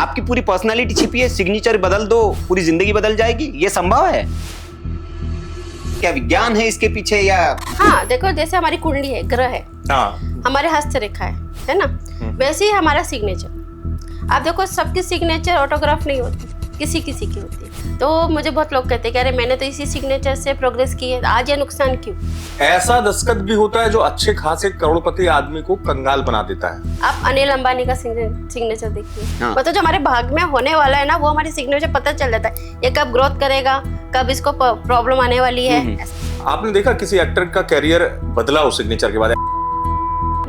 आपकी पूरी पर्सनालिटी छिपी है, सिग्नेचर बदल दो पूरी जिंदगी बदल जाएगी, ये संभव है? क्या विज्ञान है इसके पीछे या? हाँ देखो, जैसे हमारी कुंडली है, ग्रह है, हाँ, हमारे हस्तरेखा है ना, वैसे ही हमारा सिग्नेचर। आप देखो, सबकी सिग्नेचर ऑटोग्राफ नहीं होती, किसी किसी की होती है। तो मुझे बहुत लोग कहते हैं कि अरे मैंने तो इसी सिग्नेचर से प्रोग्रेस की है, आज ये नुकसान क्यों? ऐसा दस्तखत भी होता है जो अच्छे खासे करोड़पति आदमी को कंगाल बना देता है। आप अनिल अंबानी का सिग्नेचर देखिए, हाँ। मतलब जो हमारे भाग में होने वाला है ना, वो हमारे सिग्नेचर पता चल जाता है, ये कब ग्रोथ करेगा, कब इसको प्रॉब्लम आने वाली है। आपने देखा किसी एक्टर का कैरियर बदला उस सिग्नेचर के बाद?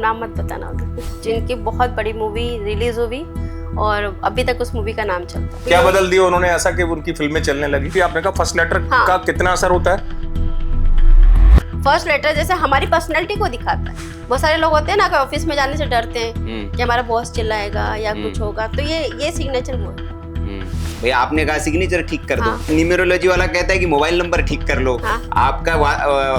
नाम मत बताना, जिनकी बहुत बड़ी मूवी रिलीज हुई और अभी तक उस मूवी का नाम चलता है। क्या बदल दिया उन्होंने ऐसा कि उनकी फिल्में चलने लगी थी? आपने कहा फर्स्ट लेटर हाँ। का कितना असर होता है? फर्स्ट लेटर जैसे हमारी पर्सनैलिटी को दिखाता है। बहुत सारे लोग होते हैं ना कि ऑफिस में जाने से डरते हैं कि हमारा बॉस चिल्लाएगा या कुछ होगा, तो ये सिग्नेचर वो है। भैया आपने कहा सिग्नेचर ठीक कर दो, हाँ। न्यूमेरोलॉजी वाला कहता है कि मोबाइल नंबर ठीक कर लो, हाँ। आपका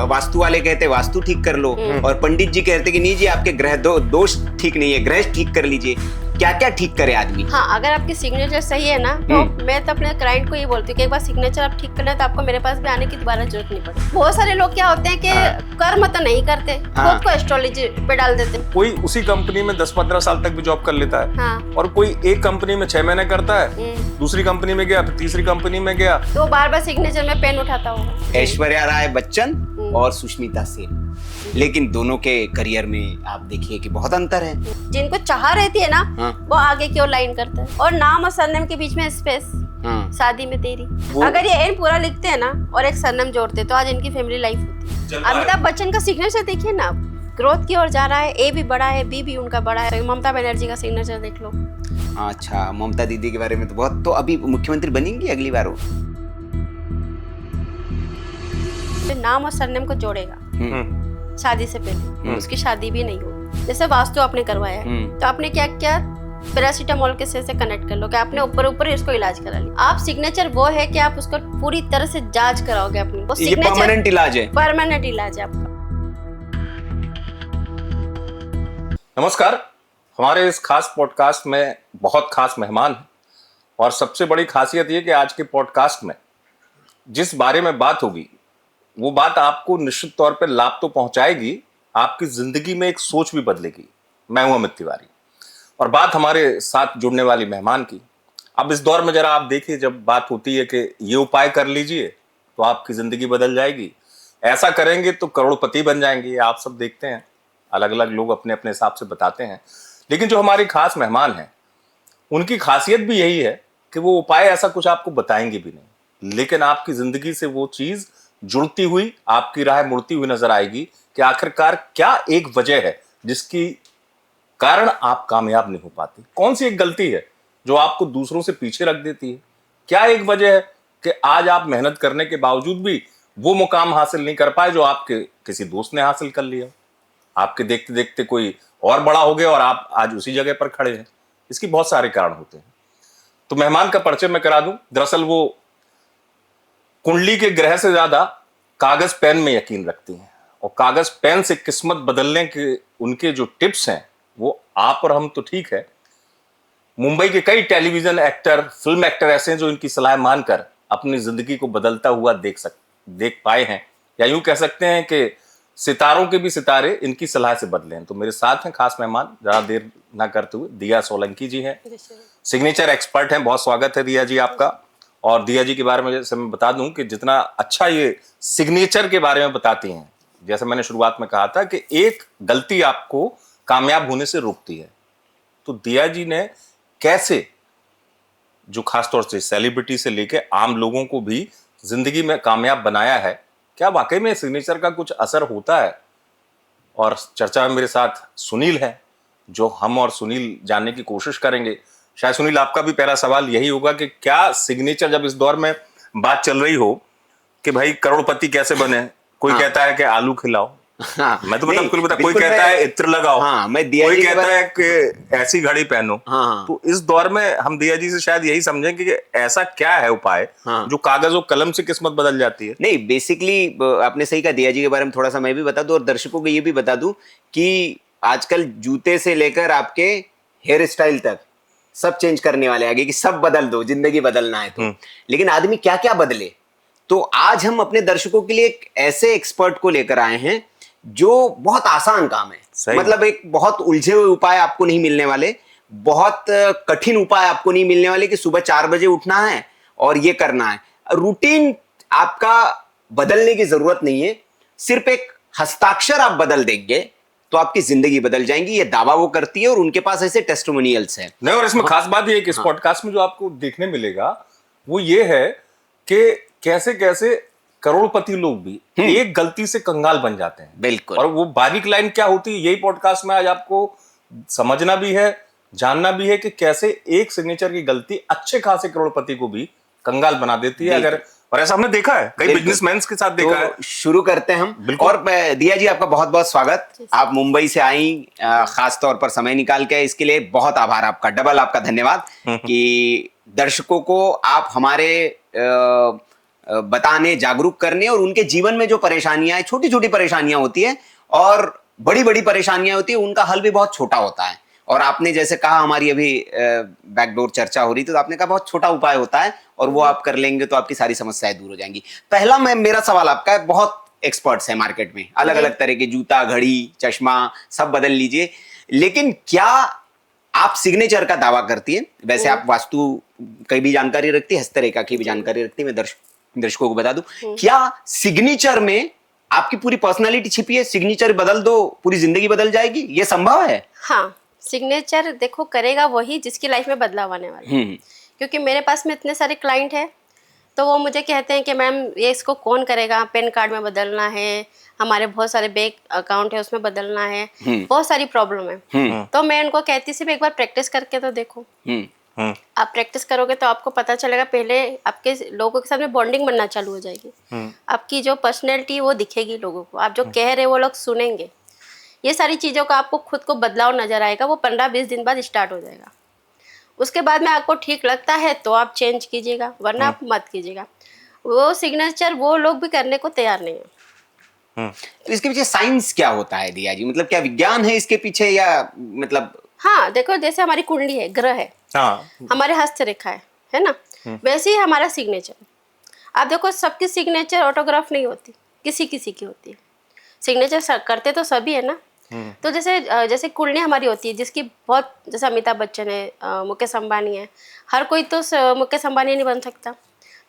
वास्तु वाले कहते हैं वास्तु ठीक कर लो, और पंडित जी कहते हैं कि नहीं जी आपके ग्रह दोष ठीक नहीं है, ग्रह ठीक कर लीजिए। क्या क्या ठीक करे आदमी? हाँ, अगर आपकी सिग्नेचर सही है ना, तो मैं तो अपने क्लाइंट को ये बोलती हूँ कि एक बार सिग्नेचर आप ठीक कर लें तो आपको मेरे पास भी आने की दोबारा जरूरत नहीं पड़ती। बहुत सारे लोग क्या होते हैं कि कर्म तो नहीं करते, खुद को एस्ट्रोलॉजी पे डाल देते हैं। कोई उसी कंपनी में 10-15 साल तक भी जॉब कर लेता है, हाँ। और कोई एक कंपनी में 6 महीने करता है, दूसरी कंपनी में गया, फिर तीसरी कंपनी में गया, तो बार बार सिग्नेचर में पेन उठाता होगा। ऐश्वर्या राय बच्चन और सुष्मिता सेन, लेकिन दोनों के करियर में आप देखिए कि बहुत अंतर है। जिनको चाह रहती है ना, हाँ। वो आगे की ओर लाइन करता है, और नाम और सरनेम के बीच में स्पेस, हाँ। शादी में तेरी। अगर ये एन पूरा लिखते हैं ना और एक सरनेम जोड़ते तो आज इनकी फैमिली लाइफ होती है। अमिताभ बच्चन का सिग्नेचर देखिए ना, ग्रोथ की ओर जा रहा है, ए भी बड़ा है, बी भी उनका बड़ा है। ममता बनर्जी का सिग्नेचर देख लो। अच्छा, ममता दीदी के बारे में तो बहुत, तो अभी मुख्यमंत्री बनेंगी अगली बार वो? नाम और सरनेम को जोड़ेगा शादी से पहले, उसकी शादी भी नहीं हो। जैसे वास्तु आपने करवाया है, तो आपने क्या किया, पैरासीटामोल के से कनेक्ट कर लो कि आपने ऊपर ऊपर इसको इलाज करा लिया। आप सिग्नेचर वो है कि आप उसको पूरी तरह से जांच कराओगे अपनी, वो ये परमानेंट इलाज है, परमानेंट इलाज है आपका। नमस्कार। हमारे इस खास पॉडकास्ट में बहुत खास मेहमान हैं, और सबसे बड़ी खासियत ये कि आज के पॉडकास्ट में जिस बारे में बात होगी वो बात आपको निश्चित तौर पर लाभ तो पहुंचाएगी, आपकी जिंदगी में एक सोच भी बदलेगी। मैं हूं अमित तिवारी, और बात हमारे साथ जुड़ने वाली मेहमान की। अब इस दौर में जरा आप देखिए, जब बात होती है कि ये उपाय कर लीजिए तो आपकी जिंदगी बदल जाएगी, ऐसा करेंगे तो करोड़पति बन जाएंगे, आप सब देखते हैं, अलग अलग लोग अपने अपने हिसाब से बताते हैं। लेकिन जो हमारी खास मेहमान हैं, उनकी खासियत भी यही है कि वो उपाय ऐसा कुछ आपको बताएंगे भी नहीं, लेकिन आपकी जिंदगी से वो चीज जुड़ती हुई, आपकी राह मुड़ती हुई नजर आएगी कि आखिरकार क्या एक वजह है जिसकी कारण आप कामयाब नहीं हो पाते। कौन सी एक गलती है जो आपको दूसरों से पीछे रख देती है? क्या एक वजह है कि आज आप मेहनत करने के बावजूद भी वो मुकाम हासिल नहीं कर पाए जो आपके किसी दोस्त ने हासिल कर लिया? आपके देखते देखते कोई और बड़ा हो गया और आप आज उसी जगह पर खड़े हैं। इसकी बहुत सारे कारण होते हैं। तो मेहमान का परिचय मैं करा दूं। दरअसल वो कुंडली के ग्रह से ज्यादा कागज पेन में यकीन रखती हैं, और कागज पेन से किस्मत बदलने के उनके जो टिप्स हैं वो आप और हम तो ठीक है, मुंबई के कई टेलीविजन एक्टर, फिल्म एक्टर ऐसे हैं जो इनकी सलाह मानकर अपनी जिंदगी को बदलता हुआ देख पाए हैं, या यूं कह सकते हैं कि सितारों के भी सितारे इनकी सलाह से बदले हैं। तो मेरे साथ हैं खास मेहमान, ज्यादा देर ना करते हुए दिया सोलंकी जी हैं, सिग्नेचर एक्सपर्ट हैं। बहुत स्वागत है दिया जी आपका। और दिया जी के बारे में जैसे मैं बता दूं कि जितना अच्छा ये सिग्नेचर के बारे में बताती हैं, जैसे मैंने शुरुआत में कहा था कि एक गलती आपको कामयाब होने से रोकती है, तो दिया जी ने कैसे, जो खासतौर से सेलिब्रिटी से लेके आम लोगों को भी जिंदगी में कामयाब बनाया है, क्या वाकई में सिग्नेचर का कुछ असर होता है? और चर्चा में मेरे साथ सुनील है, जो हम और सुनील जानने की कोशिश करेंगे। शायद सुनील, आपका भी पहला सवाल यही होगा कि क्या सिग्नेचर, जब इस दौर में बात चल रही हो कि भाई करोड़पति कैसे बने, कोई कहता है कि आलू खिलाओ, हाँ, मैं तो मतलब बता, कोई कहता है इत्र लगाओ, हाँ, मैं दिया कोई जी कहता है कि ऐसी घड़ी पहनो। हाँ, तो इस दौर में हम दिया जी से शायद यही समझेंगे कि ऐसा क्या है उपाय जो कागज और कलम से किस्मत बदल जाती है। नहीं, बेसिकली आपने सही कहा। दिया जी के बारे में थोड़ा सा मैं भी बता दूं और दर्शकों को ये भी बता दूं कि आजकल जूते से लेकर आपके हेयर स्टाइल तक सब चेंज करने वाले आगे कि सब बदल दो, जिंदगी बदलना है तो। लेकिन आदमी क्या क्या बदले? तो आज हम अपने दर्शकों के लिए एक ऐसे एक्सपर्ट को लेकर आए हैं जो बहुत आसान काम है। मतलब एक बहुत उलझे हुए उपाय आपको नहीं मिलने वाले, बहुत कठिन उपाय आपको नहीं मिलने वाले कि सुबह 4 बजे उठना है और ये करना है। रूटीन आपका बदलने की जरूरत नहीं है, सिर्फ एक हस्ताक्षर आप बदल देंगे तो आपकी जिंदगी बदल जाएंगी। ये दावा वो करती है और उनके पास ऐसे टेस्टिमोनियल्स हैं। नहीं, और इसमें खास बात ये है कि इस पॉडकास्ट में जो आपको देखने मिलेगा वो ये है कि कैसे कैसे करोड़पति लोग भी एक गलती से कंगाल बन जाते हैं। बिल्कुल। और वो बारीक लाइन क्या होती है, यही पॉडकास्ट में आज आपको समझना भी है, जानना भी है कि कैसे एक सिग्नेचर की गलती अच्छे खासे करोड़पति को भी कंगाल बना देती है। अगर और ऐसा हमने देखा है कई बिजनेसमैन के साथ देखा है। शुरू करते हैं हम। और दिया जी, आपका बहुत बहुत स्वागत। आप मुंबई से आई, खास तौर पर समय निकाल के, इसके लिए बहुत आभार आपका, डबल आपका धन्यवाद कि दर्शकों को आप हमारे बताने, जागरूक करने और उनके जीवन में जो परेशानियां, छोटी छोटी परेशानियां होती है और बड़ी बड़ी परेशानियां होती है, उनका हल भी बहुत छोटा होता है। और आपने जैसे कहा, हमारी अभी बैकडोर चर्चा हो रही थी, तो आपने कहा बहुत छोटा उपाय होता है और वो आप कर लेंगे तो आपकी सारी समस्याएं दूर हो जाएंगी। पहला मेरा सवाल आपका है, बहुत एक्सपर्ट्स हैं मार्केट में, अलग अलग तरह के जूता, घड़ी, चश्मा सब बदल लीजिए, लेकिन क्या आप सिग्नेचर का दावा करती है? वैसे आप वास्तु की भी जानकारी रखती है, हस्तरेखा की भी जानकारी रखती है, मैं दर्शकों को बता दूं, क्या सिग्नेचर में आपकी पूरी पर्सनालिटी छिपी है? सिग्नेचर बदल दो, पूरी जिंदगी बदल जाएगी, ये संभव है? हाँ, सिग्नेचर देखो करेगा वही जिसकी लाइफ में बदलाव आने वाला है। क्योंकि मेरे पास में इतने सारे क्लाइंट हैं, तो वो मुझे कहते हैं कि मैम ये इसको कौन करेगा, पैन कार्ड में बदलना है, हमारे बहुत सारे बैंक अकाउंट है उसमें बदलना है, बहुत सारी प्रॉब्लम है। तो मैं उनको कहती सिर्फ एक बार प्रैक्टिस करके तो देखो। आप प्रैक्टिस करोगे तो आपको पता चलेगा, पहले आपके लोगों के साथ में बॉन्डिंग बनना चालू हो जाएगी, आपकी जो पर्सनैलिटी वो दिखेगी लोगों को, आप जो कह रहे हो वो लोग सुनेंगे, ये सारी चीज़ों का आपको खुद को बदलाव नजर आएगा। वो 15-20 दिन बाद स्टार्ट हो जाएगा। उसके बाद में आपको ठीक लगता है तो आप चेंज कीजिएगा, वरना आप मत कीजिएगा। वो सिग्नेचर वो लोग भी करने को तैयार नहीं है। तो इसके पीछे साइंस क्या होता है दिया जी? मतलब क्या विज्ञान है इसके पीछे, या मतलब? हाँ देखो, जैसे हमारी कुंडली है, ग्रह है, हमारे हस्तरेखा है ना, वैसे ही हमारा सिग्नेचर। आप देखो सबकी सिग्नेचर ऑटोग्राफ नहीं होती, किसी किसी की होती है। सिग्नेचर करते तो सभी है ना। तो जैसे कुंडली हमारी होती है, जिसकी बहुत, जैसे अमिताभ बच्चन है, मुकेश अंबानी है, हर कोई तो मुकेश अंबानी नहीं बन सकता।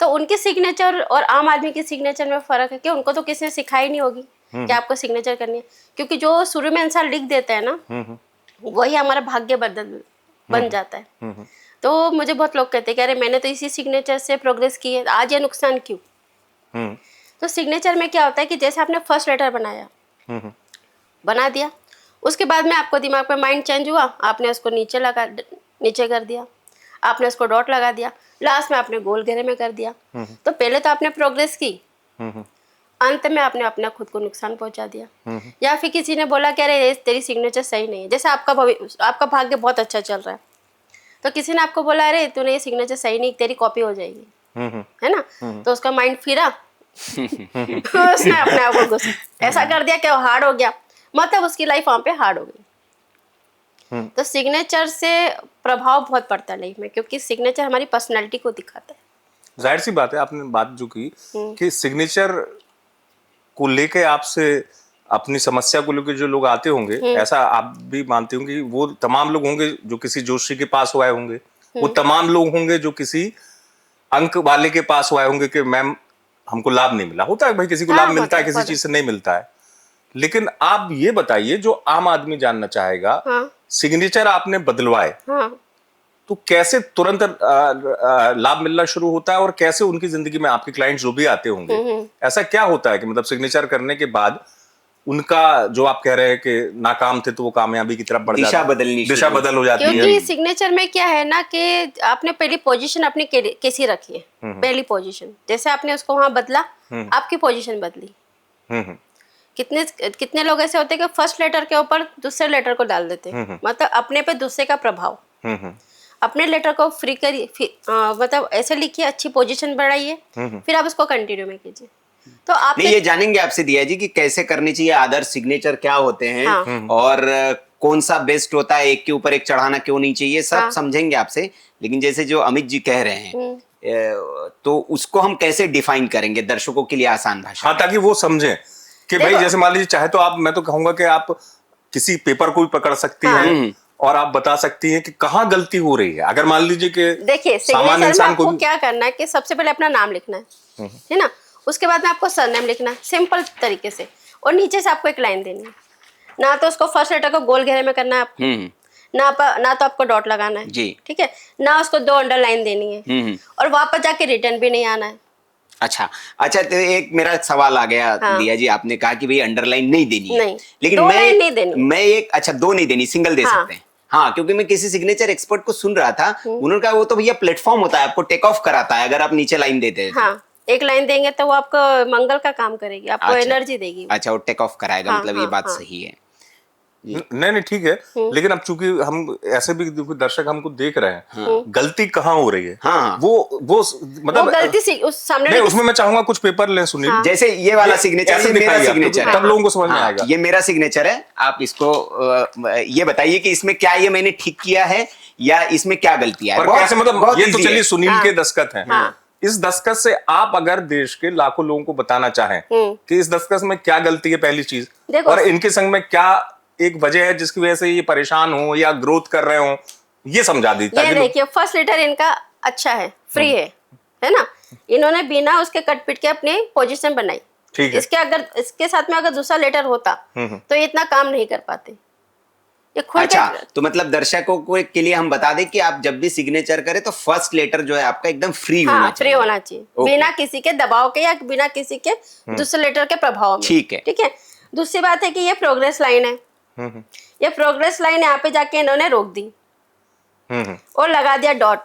तो उनकी सिग्नेचर और आम आदमी की सिग्नेचर में फर्क है कि उनको तो किसी ने सिखाई नहीं होगी कि आपको सिग्नेचर करनी है, क्योंकि जो शुरू में इंसान लिख देता है ना, वही हमारा भाग्य बन जाता है। तो मुझे बहुत लोग कहते हैं कि अरे मैंने तो इसी सिग्नेचर से प्रोग्रेस की है, आज ये नुकसान क्यों? तो सिग्नेचर में क्या होता है कि जैसे आपने फर्स्ट लेटर बनाया, बना दिया, उसके बाद में आपको दिमाग में माइंड चेंज हुआ, आपने उसको नीचे कर दिया, आपने उसको डॉट लगा दिया, लास्ट में आपने गोल घेरे में कर दिया। तो पहले तो आपने प्रोग्रेस की, अंत में आपने अपना खुद को नुकसान पहुंचा दिया। या फिर किसी ने बोला कि अरे तेरी सिग्नेचर सही नहीं है, जैसे आपका भाग्य बहुत अच्छा चल रहा है, तो किसी ने आपको बोला अरे तूने ये सिग्नेचर सही नहीं, तेरी कॉपी हो जाएगी, है ना। तो उसका माइंड फिरा उसने अपने आप को ऐसा कर दिया कि वो हार्ड हो गया, मतलब उसकी लाइफ वहां पे हार्ड हो गई। तो सिग्नेचर से प्रभाव बहुत पड़ता है लाइफ में, क्योंकि सिग्नेचर हमारी पर्सनालिटी को दिखाता है। जाहिर सी बात है, आपने बात जो की कि सिग्नेचर को लेके आपसे अपनी समस्या को लेकर जो लोग आते होंगे, ऐसा आप भी मानते होंगे वो तमाम लोग होंगे जो किसी जोशी के पास हुए होंगे, वो तमाम लोग होंगे जो किसी अंक वाले के पास हुए होंगे कि मैम हमको लाभ नहीं मिला। होता है भाई, किसी को लाभ मिलता है, किसी चीज से नहीं मिलता है। लेकिन आप ये बताइए, जो आम आदमी जानना चाहेगा, सिग्नेचर आपने बदलवाए, तो कैसे तुरंत लाभ मिलना शुरू होता है, और कैसे उनकी जिंदगी में आपके क्लाइंट्स जो भी आते होंगे, ऐसा क्या होता है कि मतलब सिग्नेचर करने के बाद उनका, जो आप कह रहे हैं कि नाकाम थे तो वो कामयाबी की तरफ बढ़ जाते हैं, दिशा बदल हो जाती है। क्योंकि सिग्नेचर में क्या है ना कि आपने पहली पोजीशन अपनी कैसी रखी है, पहली पोजीशन, जैसे आपने उसको वहां बदला, आपकी पोजीशन बदली। कितने लोग ऐसे होते हैं कि फर्स्ट लेटर के ऊपर दूसरे लेटर को डाल देते हैं, मतलब अपने पे दूसरे का प्रभाव। अपने लेटर को फ्री करिए, मतलब ऐसे लिखिए, अच्छी पोजीशन बढ़ाइए, फिर आप उसको कंटिन्यू में कीजिए। तो आप नहीं, ये जानेंगे आपसे दिया जी कि कैसे करनी चाहिए, आदर्श सिग्नेचर क्या होते हैं, और कौन सा बेस्ट होता है, एक के ऊपर एक चढ़ाना क्यों नहीं चाहिए, सब हाँ। समझेंगे आपसे। लेकिन जैसे जो अमित जी कह रहे हैं तो उसको हम कैसे डिफाइन करेंगे दर्शकों के लिए आसान भाषा? हाँ, ताकि वो समझे कि भाई देखो- जैसे मान लीजिए चाहे तो आप, मैं तो कहूंगा कि आप किसी पेपर को भी पकड़ सकती हाँ। हैं और आप बता सकती हैं कि कहाँ गलती हो रही है। अगर मान लीजिए कि देखिए सामान्य सिग्नेचर में इंसान को आपको भी, क्या करना है कि सबसे पहले अपना नाम लिखना है ना, उसके बाद में आपको सरनेम लिखना है सिंपल तरीके से, और नीचे से आपको एक लाइन देनी है। ना तो उसको फर्स्ट लेटर को गोल घेरे में करना है आपको, ना तो आपको डॉट लगाना है जी। ठीक है, ना उसको 2 अंडरलाइन देनी है, और वापस जाके रिटर्न भी नहीं आना है। अच्छा अच्छा, तो एक मेरा सवाल आ गया हाँ। दिया जी, आपने कहा कि भाई अंडरलाइन नहीं देनी है, नहीं, लेकिन 2 लाइन नहीं देनी। मैं एक, अच्छा 2 नहीं देनी, सिंगल दे हाँ। सकते हैं। हाँ, क्योंकि मैं किसी सिग्नेचर एक्सपर्ट को सुन रहा था, उन्होंने कहा वो तो भैया प्लेटफॉर्म होता है, आपको टेक ऑफ कराता है अगर आप नीचे लाइन देते हैं तो। हाँ, एक लाइन देंगे तो वो आपको मंगल का काम करेगी, आपको अच्छा। एनर्जी देगी। अच्छा, वो टेक ऑफ कराएगा, हाँ, मतलब ये हाँ, बात हाँ। सही है। नहीं ठीक है, लेकिन अब चूंकि हम ऐसे भी दर्शक हमको देख रहे हैं, गलती कहाँ हो रही है, हाँ। वो वो मतलब गलती से उस सामने नहीं, वाले उसमें मैं चाहूंगा कुछ पेपर लें सुनील। हाँ। जैसे ये वाला सिग्नेचर, ऐसे ये मेरा दिखाइए आप, सिग्नेचर है, तब लोगों को समझ में हाँ, आएगा। ये मेरा सिग्नेचर है। आप इसको ये बताइए कि इसमें क्या ये मैंने ठीक किया है या इसमें क्या गलती है। और कैसे, मतलब ये तो चलिए सुनील हाँ। के दस्तखत हैं, हाँ। इस दस्तखत से आप अगर देश के लाखों लोगों को बताना चाहें कि इस दस्तखत में क्या गलती है पहली चीज, देखो- और इनके संग में क्या एक वजह है जिसकी वजह से ये परेशान हो या ग्रोथ कर रहे हो, ये समझा दी ये ताकि देखिए फर्स्ट लेटर इनका अच्छा है, फ्री है ना, इन्होंने बिना उसके कट पिट के अपनी पोजीशन बनाई। ठीक है। इसके साथ में अगर दूसरा लेटर होता तो ये इतना काम नहीं कर पाते। ये खुद अच्छा, तो मतलब दर्शकों को के लिए हम बता दें कि आप जब भी सिग्नेचर करें तो फर्स्ट लेटर जो है आपका एकदम फ्री होना हाँ, फ्री चाहिए। होना चाहिए, ओके। बिना किसी के दबाव के या बिना किसी के दूसरे लेटर के प्रभाव में। ठीक है। ठीक है। दूसरी बात है कि ये प्रोग्रेस लाइन है, ये प्रोग्रेस लाइन यहाँ पे जाके इन्होंने रोक दी और लगा दिया डॉट।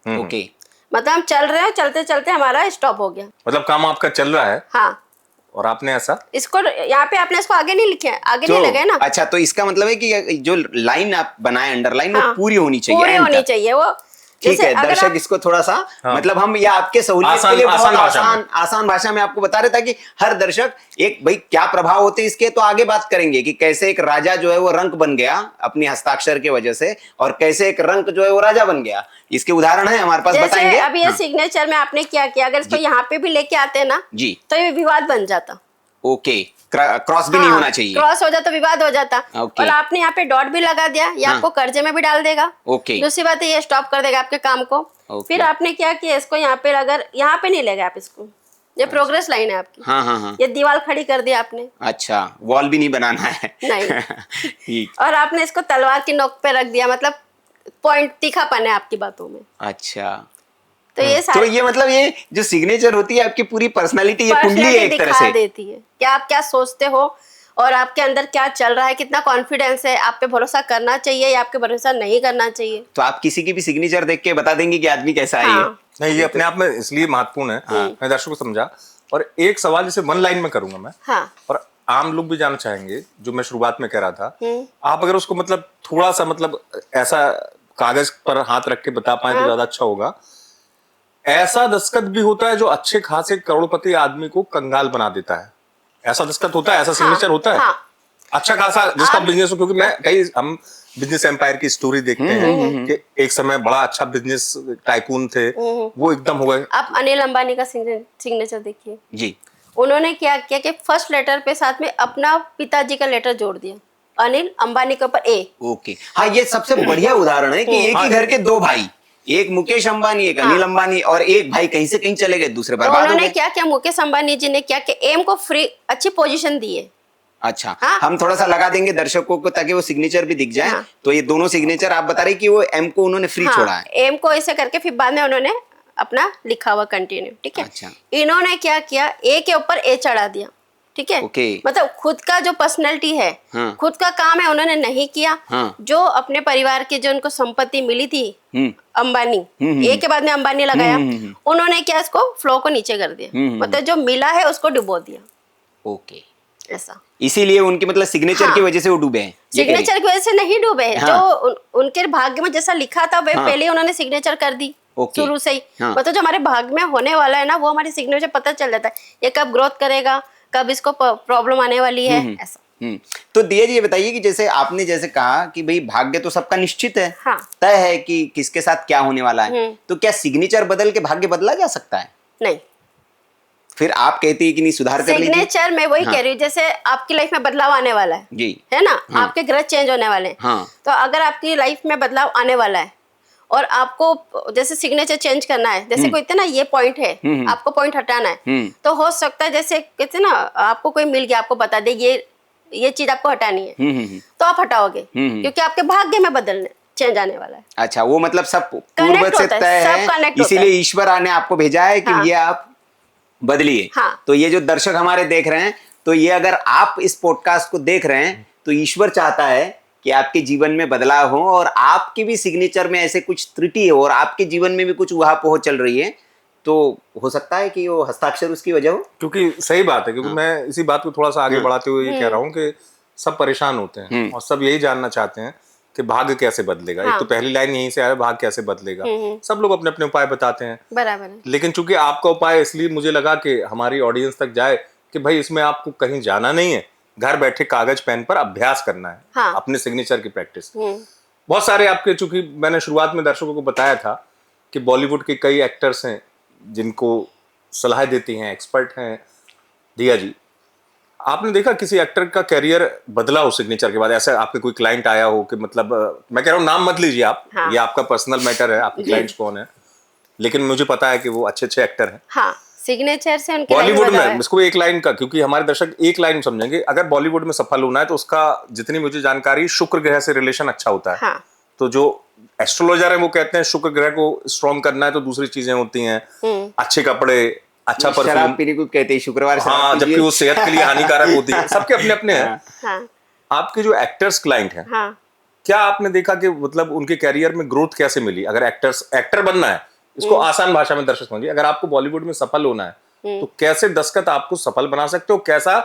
ओके, मतलब हम चल रहे हैं, चलते चलते हमारा स्टॉप हो गया। मतलब काम आपका चल रहा है हाँ, और आपने ऐसा इसको यहाँ पे आपने इसको आगे नहीं लिखे, आगे तो नहीं लगे ना। अच्छा, तो इसका मतलब है कि जो लाइन आप बनाए अंडरलाइन, हाँ, वो पूरी होनी चाहिए, पूरी end होनी तक। चाहिए वो। ठीक जैसे है, अगर दर्शक आप- इसको थोड़ा सा हाँ। मतलब हम ये आपके सहूलियत के आसान- लिए बहुत आसान भाषा में। आसान भाषा में आपको बता रहे, ताकि हर दर्शक एक भाई क्या प्रभाव होते हैं इसके, तो आगे बात करेंगे कि कैसे एक राजा जो है वो रंक बन गया अपनी हस्ताक्षर की वजह से, और कैसे एक रंक जो है वो राजा बन गया। इसके उदाहरण है हमारे पास, जैसे बताएंगे। अभी ये हाँ, सिग्नेचर में आपने क्या किया, अगर इसको यहाँ पे भी लेके आते ना जी, तो ये विवाद बन जाता। ओके, क्रॉस भी नहीं होना चाहिए। क्रॉस हो जाता तो विवाद हो जाता। ओके। और आपने यहाँ पे डॉट भी लगा दिया, ये हाँ। आपको कर्जे में भी डाल देगा। ओके। दूसरी बात है ये स्टॉप कर देगा आपके काम को। ओके। फिर आपने क्या किया, इसको यहाँ पे अगर यहाँ पे नहीं लेगा आप इसको, ये प्रोग्रेस लाइन है आपकी, हाँ हाँ हाँ, ये दीवार खड़ी कर दी आपने। अच्छा, वॉल भी नहीं बनाना है। नहीं। ठीक, और आपने इसको तलवार की नोक पे रख दिया, मतलब पॉइंट तीखापन है आपकी बातों में। अच्छा, तो ये तो सारी ये मतलब ये जो सिग्नेचर होती है आपकी पूरी पर्सनालिटी, ये कुंडली है पर्सनैलिटी एक तरह दिखा से। देती है कि आप क्या सोचते हो और आपके अंदर क्या चल रहा है, कितना कॉन्फिडेंस है, आप पे भरोसा करना चाहिए या आपके भरोसा नहीं करना चाहिए। तो आप किसी की भी सिग्नेचर देख के बता देंगे कि आदमी कैसा है ये। हाँ। नहीं, ये अपने आप में इसलिए महत्वपूर्ण है, मैं दर्शकों को समझा। और एक सवाल जैसे वन लाइन में करूंगा मैं, हाँ, और आम लोग भी जानना चाहेंगे, जो मैं शुरुआत में कह रहा था, आप अगर उसको मतलब थोड़ा सा मतलब ऐसा कागज पर हाथ रख के बता पाए तो ज्यादा अच्छा होगा। ऐसा दस्तखत भी होता है जो अच्छे खासे करोड़पति आदमी को कंगाल बना देता है, ऐसा दस्तखत होता है, ऐसा सिग्नेचर होता है हाँ। अच्छा खासा जिसका बिजनेस हो, क्योंकि मैं कई हम बिजनेस एम्पायर की स्टोरी देखते हैं कि एक समय बड़ा अच्छा बिजनेस टाइकून थे, वो एकदम हो गए। आप अनिल अंबानी का सिग्नेचर देखिए, जी, उन्होंने क्या किया कि फर्स्ट लेटर पे साथ में अपना पिताजी का लेटर जोड़ दिया, अनिल अंबानी के ऊपर ए। ओके, हाँ, ये सबसे बढ़िया उदाहरण है कि एक ही घर के दो भाई, एक मुकेश अंबानी, एक अनिल अंबानी, और एक भाई कहीं से कहीं चले गए, दूसरे तो बर्बाद हो उन्होंने गए। क्या किया, मुकेश अंबानी जी ने क्या कि एम को फ्री अच्छी पोजीशन दी है। अच्छा, हाँ। हम थोड़ा सा लगा देंगे दर्शकों को ताकि वो सिग्नेचर भी दिख जाए। हाँ। तो ये दोनों सिग्नेचर आप बता रहे कि वो एम को उन्होंने फ्री छोड़ा है। एम को ऐसे करके फिर बाद में उन्होंने अपना लिखा हुआ कंटिन्यू। ठीक है। अच्छा। इन्होंने क्या किया, ए के ऊपर ए चढ़ा दिया। ठीक है। ओके। मतलब खुद का जो पर्सनैलिटी है, हाँ। खुद का काम है, उन्होंने नहीं किया। हाँ। जो अपने परिवार की जो उनको संपत्ति मिली थी अंबानी, हम्म। ए के बाद में अंबानी लगाया, उन्होंने क्या इसको फ्लो को नीचे कर दिया। मतलब जो मिला है उसको डुबो दिया। ओके, ऐसा इसीलिए उनकी मतलब सिग्नेचर हाँ। की वजह से वो डूबे हैं, ये कह रही? सिग्नेचर की वजह से नहीं डूबे हैं। हाँ। जो उनके भाग्य में जैसा लिखा था वे हाँ। पहले ही उन्होंने सिग्नेचर कर दी। ओके। शुरू से ही हाँ। मतलब जो हमारे भाग्य में होने वाला है ना, वो हमारे सिग्नेचर पता चल जाता है। ये कब ग्रोथ करेगा, कब इसको प्रॉब्लम आने वाली है, ऐसा। तो दिया जी ये बताइए कि जैसे आपने जैसे कहा कि भाई भाग्य तो सबका निश्चित है, हाँ। तय है कि किसके साथ क्या होने वाला है, तो क्या सिग्नेचर बदल के भाग्य बदला जा सकता है? नहीं, फिर आप कहती है कि नहीं, सुधार कर लीजिए। सिग्नेचर में वही हाँ। कह रही हूँ, जैसे आपकी लाइफ में बदलाव आने वाला है जी। है ना, हाँ। आपके ग्रह चेंज होने वाले हैं। हाँ। तो अगर आपकी लाइफ में बदलाव आने वाला है और आपको जैसे सिग्नेचर चेंज करना है, जैसे कोई कहते ना ये पॉइंट है, आपको पॉइंट हटाना है, तो हो सकता है जैसे कहते ना आपको कोई मिल गया, आपको बता दे ये चीज आपको हटानी है, तो आप हटाओगे क्योंकि आपके भाग्य में बदलने चेंज आने वाला है। अच्छा, वो मतलब सब पूर्व Connect से होता है, तय सब है, connect होता इसीलिए है। ईश्वर ने आपको भेजा है कि हाँ। ये आप बदलिए। हाँ। तो ये जो दर्शक हमारे देख रहे हैं, तो ये अगर आप इस पॉडकास्ट को देख रहे हैं तो ईश्वर चाहता है कि आपके जीवन में बदलाव हो और आपके भी सिग्नेचर में ऐसे कुछ त्रुटि हो और आपके जीवन में भी कुछ उहापोह चल रही है, तो हो सकता है कि वो हस्ताक्षर उसकी वजह हो। क्योंकि सही बात है, क्योंकि मैं इसी बात को थोड़ा सा आगे बढ़ाते हुए ये कह रहा हूँ कि सब परेशान होते हैं और सब यही जानना चाहते हैं कि भाग्य कैसे बदलेगा। एक तो पहली लाइन यहीं से आया, भाग्य कैसे बदलेगा। सब लोग अपने अपने उपाय बताते हैं, बराबर है। लेकिन चूंकि आपका उपाय इसलिए मुझे लगा कि हमारी ऑडियंस तक जाए कि भाई इसमें आपको कहीं जाना नहीं है, घर बैठे कागज पेन पर अभ्यास करना है। हाँ। अपने सिग्नेचर की प्रैक्टिस। बहुत सारे आपके, चूंकि मैंने शुरुआत में दर्शकों को बताया था कि बॉलीवुड के कई एक्टर्स हैं जिनको सलाह देती हैं, एक्सपर्ट हैं दिया जी। आपने देखा किसी एक्टर का कैरियर बदला हो सिग्नेचर के बाद? ऐसे आपके कोई क्लाइंट आया हो कि मतलब मैं कह रहा हूँ नाम मत लीजिए आप, हाँ। ये आपका पर्सनल मैटर है, आपके क्लाइंट्स कौन है, लेकिन मुझे पता है कि वो अच्छे अच्छे एक्टर हैं। हाँ, सिग्नेचर से उनकी लाइफ बॉलीवुड बदलाव में है। इसको एक लाइन का, क्योंकि हमारे दर्शक एक लाइन समझेंगे, अगर बॉलीवुड में सफल होना है तो उसका जितनी मुझे जानकारी, शुक्र ग्रह से रिलेशन अच्छा होता है। हाँ। तो जो एस्ट्रोलॉजर है वो कहते हैं शुक्र ग्रह को स्ट्रॉन्ग करना है तो दूसरी चीजें होती हैं, अच्छे कपड़े, अच्छा शराब परफ्यूम। पीने को कहते हैं शुक्रवार शराब हाँ, पीजिए। जबकि वो सेहत के लिए हानिकारक होती है। सबके अपने अपने हैं। हाँ। आपके जो एक्टर्स क्लाइंट हैं, हाँ। क्या आपने देखा कि मतलब उनके कैरियर में ग्रोथ कैसे मिली? अगर एक्टर बनना है, इसको आसान भाषा में दर्शक समझिए, अगर आपको बॉलीवुड में सफल होना है तो कैसे दस्तखत आपको सफल बना सकते हो? कैसा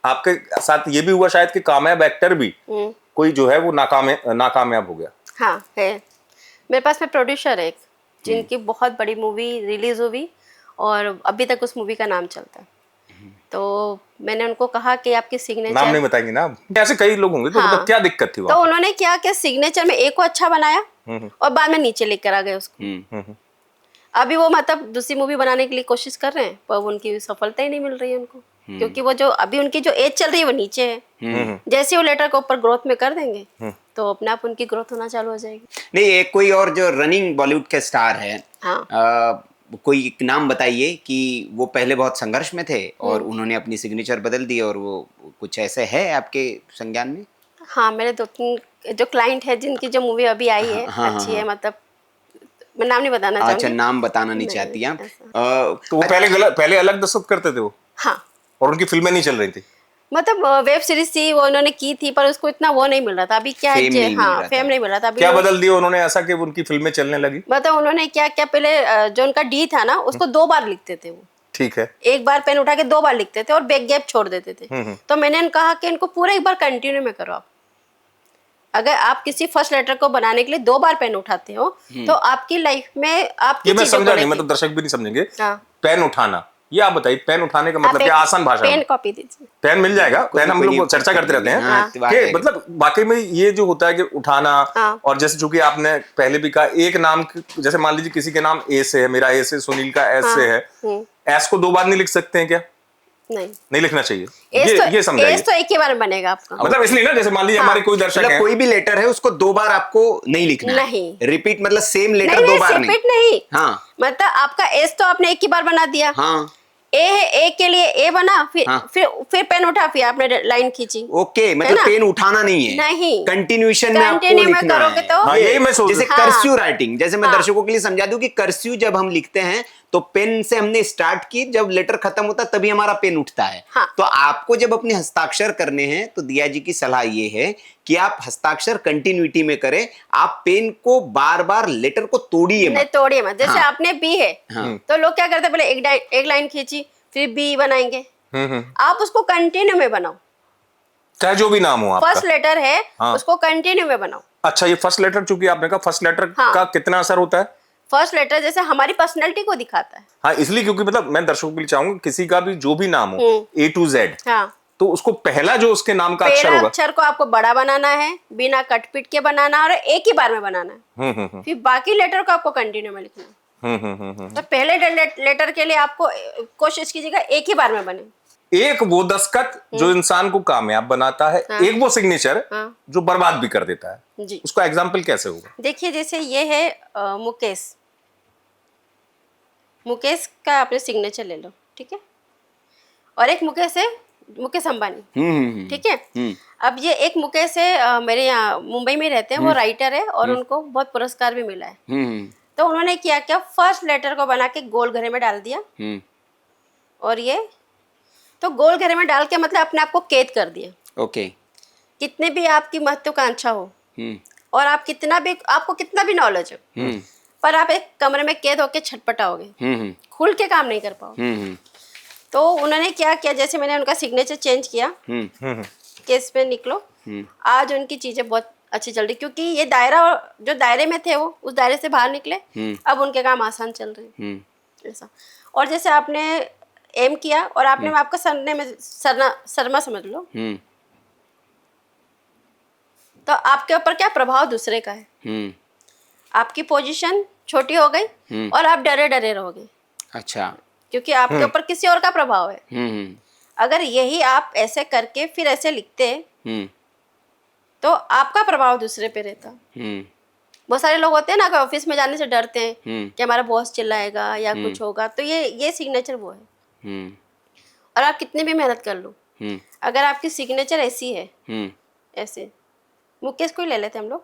आपके साथ ये भी हुआ शायद कि कामयाब एक्टर भी कोई जो है वो नाकामयाब हो गया? हाँ है, मेरे पास में प्रोड्यूसर है एक, जिनकी बहुत बड़ी मूवी रिलीज हुई और अभी तक उस मूवी का नाम चलता है। तो मैंने उनको कहा कि आपकी सिग्नेचर, नाम नहीं बताएंगे ना, ऐसे कई लोग होंगे, तो हाँ। मतलब क्या दिक्कत थी तो वहाँ? उन्होंने क्या कि सिग्नेचर में एक को अच्छा बनाया और बाद में नीचे लेकर आ गए उसको। अभी वो मतलब दूसरी मूवी बनाने के लिए कोशिश कर रहे हैं, पर उनकी सफलता ही नहीं मिल रही है उनको, क्योंकि वो जो अभी उनकी जो एज चल रही है वो नीचे है। जैसे वो लेटर को ऊपर ग्रोथ में कर देंगे तो अपने आप उनकी ग्रोथ होना चालू हो जाएगी। नहीं, एक कोई और जो रनिंग बॉलीवुड के स्टार है, हाँ। कोई एक नाम बताइए कि वो पहले बहुत संघर्ष में थे और उन्होंने अपनी सिग्नेचर बदल दी, और वो कुछ ऐसे है आपके संज्ञान में? हाँ, मेरे 2-3 जो क्लाइंट है जिनकी जो मूवी अभी आई है अच्छी है, मतलब मैं नाम नहीं बताना चाहूंगी। अच्छा, नाम बताना नहीं चाहती आप। तो वो पहले अलग दस्तखत करते थे वो, हाँ, और उनकी फिल्में नहीं चल रही थी? मतलब वेब सीरीज थी वो उन्होंने की थी, पर उसको इतना वो नहीं मिल रहा था। अभी क्या है, फेम नहीं मिल रहा था। फेम नहीं मिल रहा था अभी। क्या बदल दिया उन्होंने ऐसा कि उनकी फिल्में चलने लगी? मतलब उन्होंने क्या क्या, पहले जो उनका डी था ना, उसको 2 बार लिखते थे वो। ठीक है। एक बार पेन उठा के 2 बार लिखते थे और बैक गैप छोड़ देते थे। तो मैंने इनको कहा कि इनको पूरा एक बार कंटिन्यू में करो आप। अगर आप किसी फर्स्ट लेटर को बनाने के लिए 2 बार पेन उठाते हो तो आपकी लाइफ में आपकी ये मैं चीजें समझा नहीं, बढ़ेगी। मतलब दर्शक भी नहीं समझेंगे। हाँ। पेन उठाना, ये आप बताइए, पेन उठाने का मतलब आप क्या? एक आसान भाषा पेन में कॉपी दीजिए। पेन मिल जाएगा, पेन हम लोग चर्चा करते रहते हैं। हाँ, कि मतलब वाकई में ये जो होता है कि उठाना, हाँ। और जैसे चूंकि आपने पहले भी कहा एक नाम, जैसे मान लीजिए किसी के नाम ए से है, मेरा ए से, सुनील का एस से है, एस को 2 बार नहीं लिख सकते हैं क्या? नहीं लिखना चाहिए। ये समझाइए। एस तो एक ही बार में बनेगा आपका। मतलब इसलिए ना, जैसे मान लीजिए हमारे कोई दर्शक मतलब है, कोई भी लेटर है उसको 2 बार आपको नहीं लिखना है। नहीं। रिपीट मतलब सेम लेटर नहीं 2 बार नहीं। रिपीट नहीं। हाँ। मतलब आपका एस तो आपने एक ही बार बना दिया। हाँ। ए है, ए के लिए ए बना, फिर हाँ। फिर पेन उठा, फिर आपने लाइन खींची। ओके, मतलब ना? पेन उठाना नहीं है। नहीं। कंटिन्यूएशन में आपको Continue में लिखना करोगे है। तो- हाँ, यही मैं सोच जैसे रहा हूँ। कर्स्यू राइटिंग, जैसे मैं हाँ। दर्शकों के लिए समझा दूं कि कर्स्यू जब हम लिखते हैं तो पेन से हमने स्टार्ट की, जब लेटर खत्म होता तभी हमारा पेन उठता है। हाँ। तो आपको जब अपने हस्ताक्षर करने हैं तो दिया जी की सलाह ये है कि आप हस्ताक्षर कंटिन्यूटी में करें। आप पेन को बार बार लेटर को तोड़िए नहीं मत। तोड़िए मत। जैसे हाँ। आपने बी है तो लोग क्या करते हैं, पहले एक लाइन खींची फिर बी बनाएंगे। आप उसको कंटिन्यू में बनाओ। चाहे जो भी नाम हो आपका। फर्स्ट लेटर है हाँ। उसको कंटिन्यू में बनाओ। अच्छा, ये फर्स्ट लेटर, चूंकि आपने कहा फर्स्ट लेटर हाँ। का कितना असर होता है? फर्स्ट लेटर जैसे हमारी पर्सनैलिटी को दिखाता है। हाँ, इसलिए क्योंकि मतलब मैं दर्शकों के लिए चाहूंगा किसी का भी जो भी नाम हो, A to Z, हाँ। तो उसको पहला जो उसके नाम का अक्षर पहला होगा, अक्षर को आपको बड़ा बनाना है, बिना कटपीट के बनाना और एक ही बार में बनाना है। फिर बाकी लेटर को आपको कंटिन्यू में लिखना है। तो पहले लेटर के लिए आपको कोशिश कीजिएगा एक ही बार में बने। एक वो दस्तखत जो इंसान को कामयाब बनाता है, एक वो सिग्नेचर जो बर्बाद भी कर देता है। जी उसका एग्जाम्पल कैसे होगा? देखिए, जैसे ये है मुकेश, मुकेश का आपने सिग्नेचर ले लो, ठीक है। और एक मुकेश है मुकेश अंबानी, ठीक है। अब ये एक मुकेश है मेरे यहाँ मुंबई में रहते हैं, वो राइटर है और उनको बहुत पुरस्कार भी मिला है। तो उन्होंने क्या फर्स्ट लेटर को बना के गोल घेरे में डाल दिया, और ये तो गोल घेरे में डाल के मतलब अपने आप को कैद कर दिया। ओके। कितने भी आपकी महत्वाकांक्षा हो और आप आपको कितना भी नॉलेज हो, पर आप एक कमरे में कैद होके छटपटाओगे, खुल के काम नहीं कर पाओगे। तो उन्होंने क्या किया, जैसे मैंने उनका सिग्नेचर चेंज किया, केस पे निकलो, आज उनकी चीजें बहुत अच्छी चल रही, क्योंकि ये दायरा जो दायरे में थे वो उस दायरे से बाहर निकले, अब उनके काम आसान चल रहे हैं ऐसा। और जैसे आपने एम किया और आपने आपका सरने में शर्मा समझ लो, तो आपके ऊपर क्या प्रभाव दूसरे का है, आपकी पोजीशन छोटी हो गई और आप डरे डरे रहोगे। अच्छा। क्योंकि आपके ऊपर किसी और का प्रभाव है। अगर यही आप ऐसे करके फिर ऐसे लिखते तो आपका प्रभाव दूसरे पे रहता। बहुत सारे लोग होते हैं ना कि ऑफिस में जाने से डरते हैं कि हमारा बॉस चिल्लाएगा या कुछ होगा, तो ये सिग्नेचर वो है। और आप कितनी भी मेहनत कर लो, अगर आपकी सिग्नेचर ऐसी है, ऐसे मुकेश को ही ले लेते हम लोग,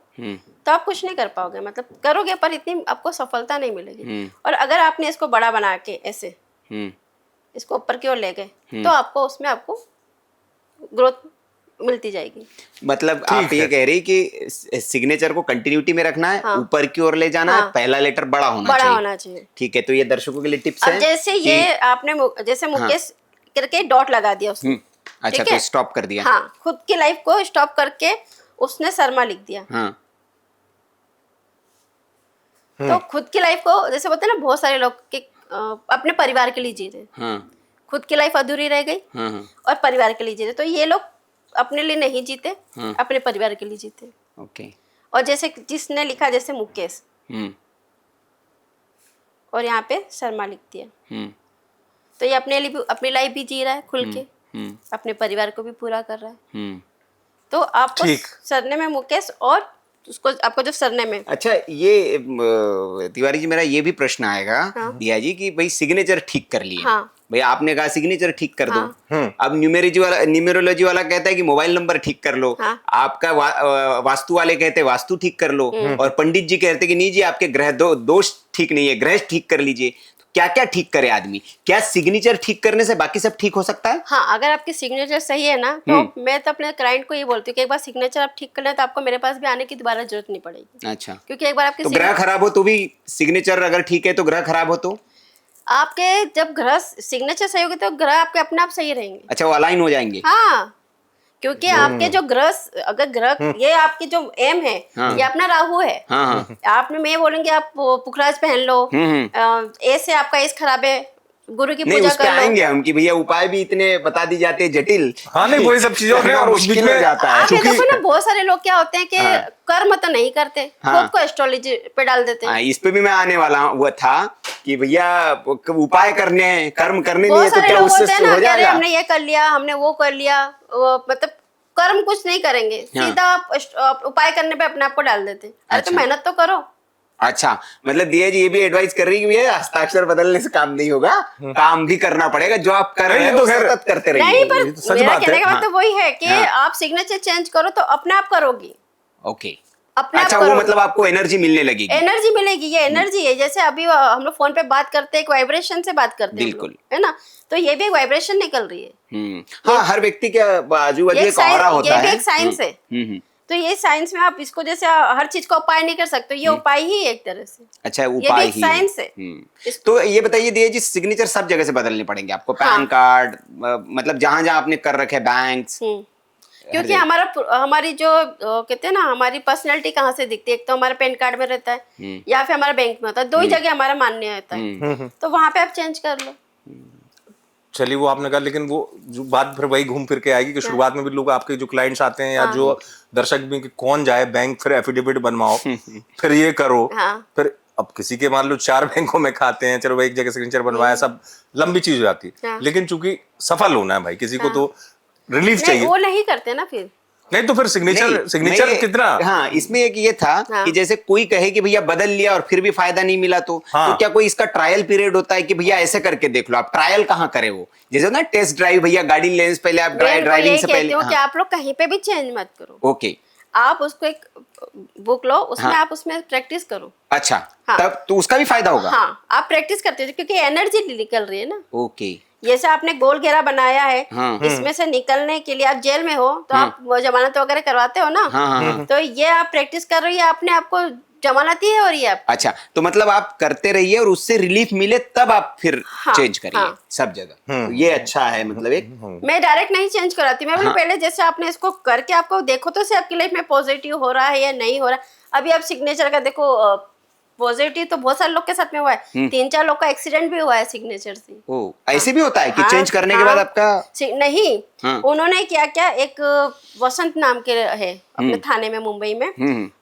तो आप कुछ नहीं कर पाओगे, मतलब करोगे पर इतनी आपको सफलता नहीं मिलेगी। और अगर आपने इसको बड़ा बना के ऐसे इसको ऊपर की ओर ले गए, तो आपको उसमें आपको ग्रोथ मिलती जाएगी। मतलब आप ये कह रही कि सिग्नेचर को कंटिन्यूटी में रखना है, ऊपर की ओर ले जाना है, पहला लेटर बड़ा होना चाहिए। ठीक है, तो ये दर्शकों के लिए टिप्स है। जैसे ये आपने जैसे मुकेश करके डॉट लगा दिया उसने, अच्छा, तो स्टॉप कर दिया। हाँ, खुद की लाइफ को स्टॉप करके उसने शर्मा लिख दिया। तो खुद की लाइफ को, जैसे बोलते हैं ना बहुत सारे लोग के अपने परिवार के लिए जी रहे, खुद की लाइफ अधूरी रह गई और परिवार के लिए जी रहे, तो ये लोग अपने लिए नहीं जीते, अपने परिवार के लिए जीते। ओके। और जैसे जिसने लिखा जैसे मुकेश और यहाँ पे शर्मा लिख दिया, तो ये अपनी लाइफ भी जी रहा है खुल के, अपने परिवार को भी पूरा कर रहा है। तो आपको सरनेम में मुकेश और उसको आपको जो सरनेम है। अच्छा, ये तिवारी जी, मेरा ये भी प्रश्न आएगा दिया जी कि भाई सिग्नेचर ठीक कर लिए, भाई आपने कहा सिग्नेचर ठीक कर दो, अब न्यूमेरोलॉजी वाला कहता है कि मोबाइल नंबर ठीक कर लो, आपका वास्तु वाले कहते हैं वास्तु ठीक कर लो, और पंडित जी कहते हैं कि नहीं जी आपके ग्रह दोष ठीक नहीं है, ग्रह ठीक कर लीजिए। क्या क्या ठीक करे आदमी? क्या सिग्नेचर ठीक करने से बाकी सब ठीक हो सकता है? हाँ, अगर आपकी सिग्नेचर सही है ना, तो मैं तो अपने क्लाइंट को ये बोलती हूँ कि एक बार सिग्नेचर आप ठीक कर लें तो आपको मेरे पास भी आने की दोबारा जरूरत नहीं पड़ेगी। अच्छा, क्योंकि एक बार आपके तो ग्रह खराब हो तो भी सिग्नेचर अगर ठीक है, तो ग्रह खराब हो तो आपके जब ग्रह सिग्नेचर सही होगी तो ग्रह आपके अपने आप सही रहेंगे। अच्छा, वो अलाइन हो जाएंगे। हाँ, क्योंकि आपके जो ग्रह, अगर ग्रह ये आपकी जो एम है, ये अपना राहु है। आपने मैं बोलूंगी आप पुखराज पहन लो, ए से आपका एस खराब है, गुरु की पूजा कर लो। आएंगे हम कि भैया उपाय भी इतने बता दी जाते हैं जटिल। हाँ, नहीं वही सब चीजों में और मुश्किल हो जाता है। देखो ना, बहुत सारे लोग क्या होते हैं कि कर्म तो नहीं करते, खुद को एस्ट्रोलॉजी पे डाल देते हैं। इस पे भी मैं आने वाला हुआ था कि भैया उपाय करने हैं, कर्म करने नहीं है, तो क्या उससे हो जाएगा? हमने ये कर लिया, हमने वो कर लिया, मतलब कर्म कुछ नहीं करेंगे, सीधा आप उपाय करने पे अपने आप को डाल देते। अरे तो मेहनत तो करो। अच्छा, मतलब दिया जी ये भी एडवाइस कर रही है कि भैया हस्ताक्षर बदलने से काम नहीं होगा, काम भी करना पड़ेगा, जो आप कर रहे हैं तो सतत करते रहिए। नहीं, पर मेरा कहने का मतलब वही है कि आप सिग्नेचर चेंज करो तो अपने आप करोगी। ओके, अच्छा, वो मतलब आपको एनर्जी मिलने लगेगी। एनर्जी मिलेगी, ये एनर्जी है। जैसे अभी हम लोग फोन पे बात करते हैं, एक वाइब्रेशन से बात करते हैं, बिल्कुल, है ना, तो ये भी एक वाइब्रेशन निकल रही है। हाँ, हर व्यक्ति के बाजू बाजू एक ऑरा होता है, ये भी एक साइंस है। तो ये साइंस में आप इसको जैसे हर चीज का उपाय नहीं कर सकते, ये उपाय ही एक तरह से। अच्छा, उपाय ही साइंस है। तो ये बताइए दिया जी, सिग्नेचर सब जगह से बदलने पड़ेंगे आपको? पैन कार्ड, मतलब जहां जहां आपने कर रखे, बैंक्स, क्योंकि हमारी जो कहते हैं ना, हमारी पर्सनैलिटी कहाँ से दिखती है, एक तो हमारे पैन कार्ड में रहता है या फिर हमारे बैंक में होता है, दो ही जगह हमारा मान्य होता है, तो वहां पे आप चेंज कर लो। चलिए वो आपने कहा, लेकिन वो जो बात फिर वही घूम फिर के आएगी कि शुरुआत में भी लोग आपके जो क्लाइंट्स आते हैं या जो दर्शक भी कि कौन जाए बैंक, फिर एफिडेविट बनवाओ, फिर ये करो, फिर अब किसी के मान लो 4 बैंकों में खाते हैं, चलो एक जगह सिग्नेचर बनवाया, सब लंबी चीज हो जाती है। लेकिन चूंकि सफल होना है भाई, किसी को तो रिलीफ चाहिए, वो नहीं करते ना फिर। नहीं तो फिर सिग्नेचर कितना। हाँ, इसमें एक ये था कि जैसे कोई कहे कि भैया बदल लिया और फिर भी फायदा नहीं मिला तो क्या कोई इसका ट्रायल पीरियड होता है कि भैया ऐसे करके देख लो? आप ट्रायल कहाँ करे? वो जैसे ना टेस्ट ड्राइव, भैया गाड़ी लेने से पहले आप ड्राइविंग से पहले कि आप लोग कहीं पे भी चेंज मत करो। ओके, आप उसको एक बुक लो, उसमें आप उसमें प्रैक्टिस करो। अच्छा, तब तो उसका भी फायदा होगा। हाँ, आप प्रैक्टिस करते हो क्योंकि एनर्जी निकल रही है ना। ओके, जैसे आपने गोल घेरा बनाया है, इसमें से निकलने के लिए आप जेल में हो तो आप वो जमानत वगैरह करवाते हो ना, तो ये आप प्रैक्टिस कर रही है, अपने आप को जमानत ही हो रही है। अच्छा, तो मतलब आप करते रहिए और उससे रिलीफ मिले तब आप फिर चेंज करिए सब जगह। तो ये अच्छा है, मतलब एक मैं डायरेक्ट नहीं चेंज कराती, मैं बोली पहले जैसे आपने इसको करके आपको देखो तो से आपकी लाइफ में पॉजिटिव हो रहा है या नहीं हो रहा। अभी आप सिग्नेचर का देखो, पॉजिटिव तो बहुत सारे लोग के साथ में हुआ है, 3-4 लोग का एक्सीडेंट भी हुआ है सिग्नेचर से। ओ, ऐसे भी होता है कि चेंज करने के बाद आपका नहीं, उन्होंने क्या क्या, एक वसंत नाम के है अपने थाने में मुंबई में,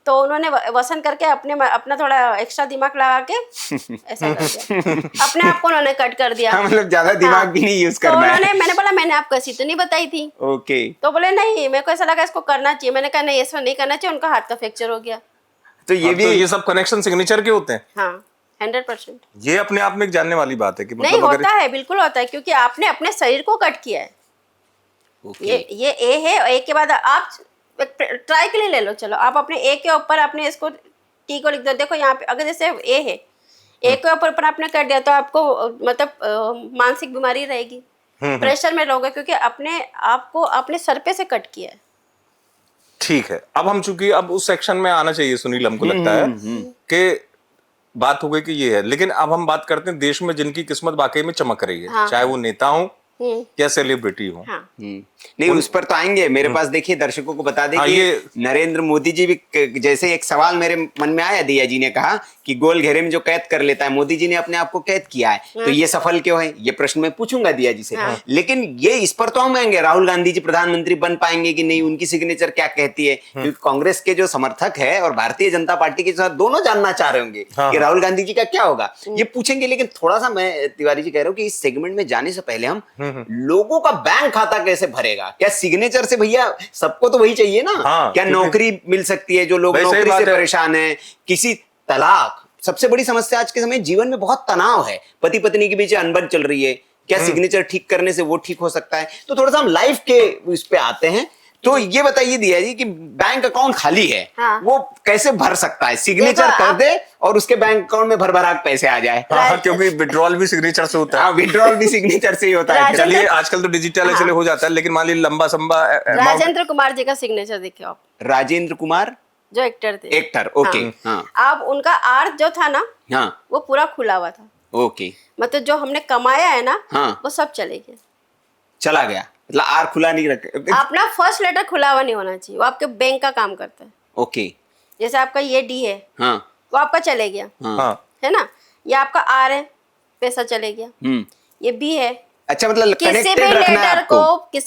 तो उन्होंने वसंत करके अपना थोड़ा एक्स्ट्रा दिमाग लगा के ऐसा कर दिया, अपने आप को उन्होंने कट कर दिया। हाँ, मतलब ज्यादा दिमाग भी नहीं यूज करना है। मैंने बोला मैंने आपको ऐसी तो नहीं बताई थी। ओके, तो बोले नहीं, मेरे को ऐसा लगा इसको करना चाहिए। मैंने कहा नहीं, ऐसा नहीं करना चाहिए, उनका हाथ का फ्रैक्चर हो गया। तो ये भी, तो ये सब कनेक्शन सिग्नेचर के होते हैं। हाँ, 100%। ये अपने आप में एक जानने वाली बात है कि नहीं होता है, बिल्कुल होता है, क्योंकि आपने अपने शरीर को कट किया है। ये ए है, ए के बाद आप ट्राई के लिए ले लो, चलो आप अपने ए के ऊपर आपने इसको टी को लिख दो। देखो यहाँ पे अगर जैसे ए है, ए के ऊपर आपने कर दिया तो आपको मतलब मानसिक बीमारी रहेगी, प्रेशर में रहोगे, क्योंकि अपने आपको अपने सर पे से कट किया है। ठीक है, अब हम चूंकि अब उस सेक्शन में आना चाहिए सुनील, हमको लगता है कि बात हो गई कि ये है, लेकिन अब हम बात करते हैं देश में जिनकी किस्मत वाकई में चमक रही है, चाहे वो नेता हो या सेलिब्रिटी हो। नहीं, उस पर तो आएंगे। मेरे पास देखिए, दर्शकों को बता दें कि नरेंद्र मोदी जी भी, जैसे एक सवाल मेरे मन में आया, दिया जी ने कहा कि गोल घेरे में जो कैद कर लेता है, मोदी जी ने अपने आप को कैद किया है, तो ये सफल क्यों है? ये प्रश्न मैं पूछूंगा दिया जी से। लेकिन ये इस पर तो हम आएंगे, राहुल गांधी जी प्रधानमंत्री बन पाएंगे कि नहीं, उनकी सिग्नेचर क्या कहती है? क्योंकि कांग्रेस के जो समर्थक है और भारतीय जनता पार्टी के साथ दोनों जानना चाह रहे होंगे कि राहुल गांधी जी का क्या होगा, ये पूछेंगे। लेकिन थोड़ा सा मैं तिवारी जी कह रहा हूँ कि इस सेगमेंट में जाने से पहले हम लोगों का बैंक खाता कैसे भरेगा? क्या सिग्नेचर से भैया सबको तो वही चाहिए ना? क्या नौकरी मिल सकती है? जो लोग नौकरी से परेशान है, किसी तलाक, सबसे बड़ी समस्या आज के समय जीवन में बहुत तनाव है, पति पत्नी के बीच अनबन चल रही है, क्या सिग्नेचर ठीक करने से वो ठीक हो सकता है? तो थोड़ा सा हम लाइफ के इस पे आते हैं। तो ये बताइए दिया जी कि बैंक अकाउंट खाली है, वो कैसे भर सकता है? सिग्नेचर कर दे और उसके बैंक अकाउंट में भर भरा पैसे आ जाए। क्योंकि विड्रॉल भी सिग्नेचर से होता है। विड्रॉल भी सिग्नेचर से ही होता है। चलिए, आजकल तो डिजिटल इसलिए हो जाता है, लेकिन मान लीजिए लंबा संबा राजेंद्र कुमार जी का सिग्नेचर देखिए आप। राजेंद्र कुमार जो एक्टर थे, एक्टर, ओके। अब उनका आर्ट जो था ना, वो पूरा खुला हुआ था। ओके, मतलब जो हमने कमाया है ना, वो सब चला गया। मतलब आर खुला नहीं रखे, अपना फर्स्ट लेटर खुला हुआ नहीं होना चाहिए, वो आपके बैंक का काम करता है। ओके, जैसे आपका ये डी है, वो आपका चले गया, है ना? ये आपका आर है, पैसा चले गया। ये बी है। अच्छा, मतलब किसी